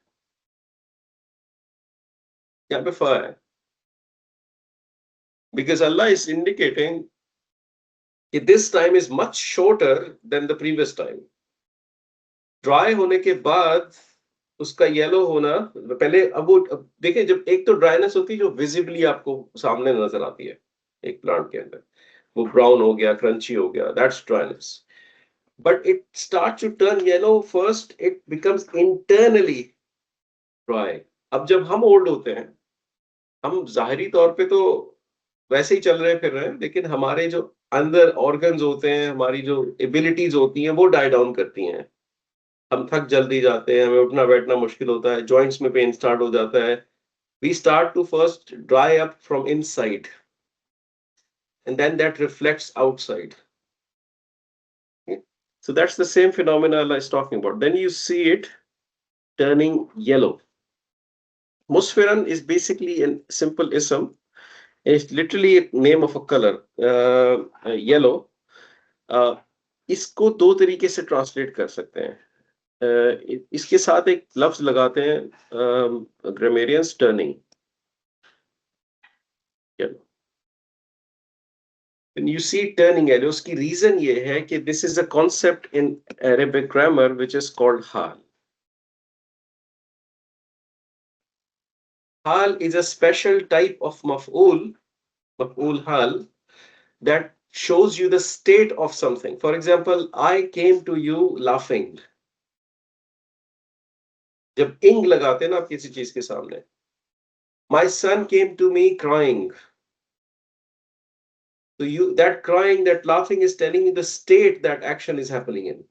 [SPEAKER 1] यहाँ पे फा है. Because Allah is indicating that this time is much shorter than the previous time. Dry होने के बाद उसका येलो होना पहले अब वो देखिए जब एक तो ड्राइनेस होती है जो विजिबली आपको सामने नजर आती है एक प्लांट के अंदर वो ब्राउन हो गया क्रंची हो गया that's dryness but it starts to turn yellow first it becomes internally dry. अब जब हम ओल्ड होते हैं हम जाहिरी तौर पे तो वैसे ही चल रहे फिर रहे हैं लेकिन हमारे जो अंदर ऑर्गन्स होते हैं हमारी जो एबिलिटीज होती हैं वो डाई डाउन करती हैं. हम थक जल्दी जाते हैं हमें उठना बैठना मुश्किल होता है जॉइंट्स में पेन स्टार्ट हो जाता है. We start to first dry up from inside and then that reflects outside. Okay? So that's the same phenomena I was talking about. Then you see it turning yellow. Musfiran is basically a simple ism. It's literally a name of a color, yellow. इसको दो तरीके से translate कर सकते हैं. इसके साथ एक लफ्ज लगाते हैं grammarians turning. when you see turning arrow, उसकी reason ये है कि this is a concept in Arabic grammar which is called hal. Hal is a special type of maf'ul hal, that shows you the state of something. For example, I came to you laughing. जब ing लगाते हैं ना आप किसी चीज के सामने, my son came to me crying. So you, that crying, that laughing is telling you the state that action is happening in.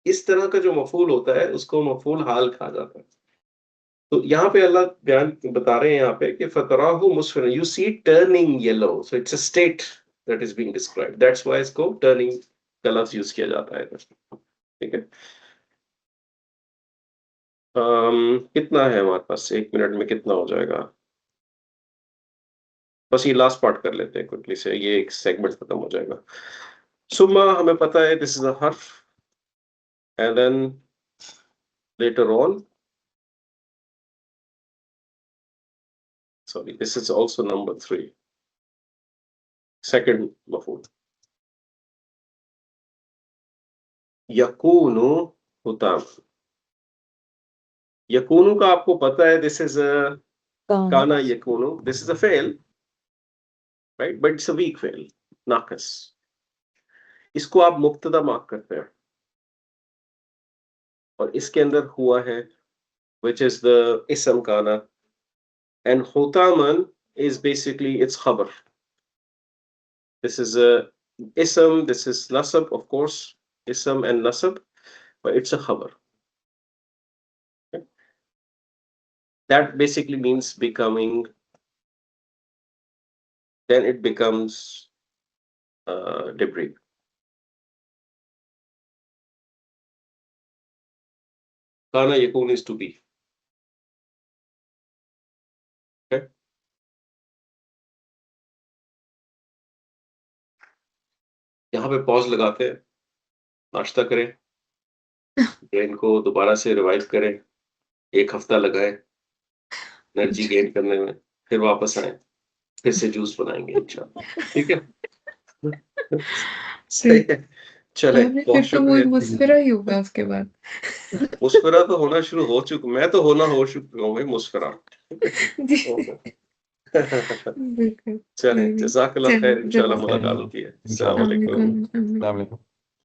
[SPEAKER 1] इस तरह का जो मफूल होता है उसको मफूल हाल कहा जाता है. तो यहाँ पे अल्लाह बयान बता रहे हैं यहाँ पे कि फतराहु मुस्फिर, you see turning yellow, so it's a state that is being described. That's why इसको turning का लफ्ज यूज किया जाता है. ठीक है. कितना है हमारे पास? 1 मिनट में कितना हो जाएगा? बस ये लास्ट पार्ट कर लेते हैं क्विकली से, ये एक सेगमेंट खत्म हो जाएगा. सुम्मा हमें पता है दिस इज अ हर्फ, and then later on, sorry, this is also number 3, second maf'ul. yakunu hutam. yakunu का आपको पता है, this is a kana yakunu, this is a fail, right, but it's a weak fail, naqas. इसको आप मुक्तदा mark करते हैं और इसके अंदर हुआ है which is the ism kana, and hutaman is basically its khabar. This is a ism, this is nasab, of course, ism and nasab, but it's a khabar. Okay. That basically means becoming, then it becomes debris. Kana yakun is to be. Okay. यहाँ पे pause लगाते हैं, नाश्ता करें, brain को दोबारा से revive करें, 1 हफ्ता लगाए एनर्जी गेन करने में, फिर वापस आए, फिर से जूस बनाएंगे इंशाल्लाह. ठीक है. सही है. चले,
[SPEAKER 2] फिर तो वो मुस्कुरा ही होगा उसके बाद.
[SPEAKER 1] मुस्कुरा तो होना शुरू हो चुका, मैं तो होना हो चुका हूँ भाई मुस्कुरा. चले, जज़ाकल्लाह खैर, इंशाल्लाह मुलाकात होती है. अस्सलाम वालेकुम.
[SPEAKER 5] अस्सलाम वालेकुम.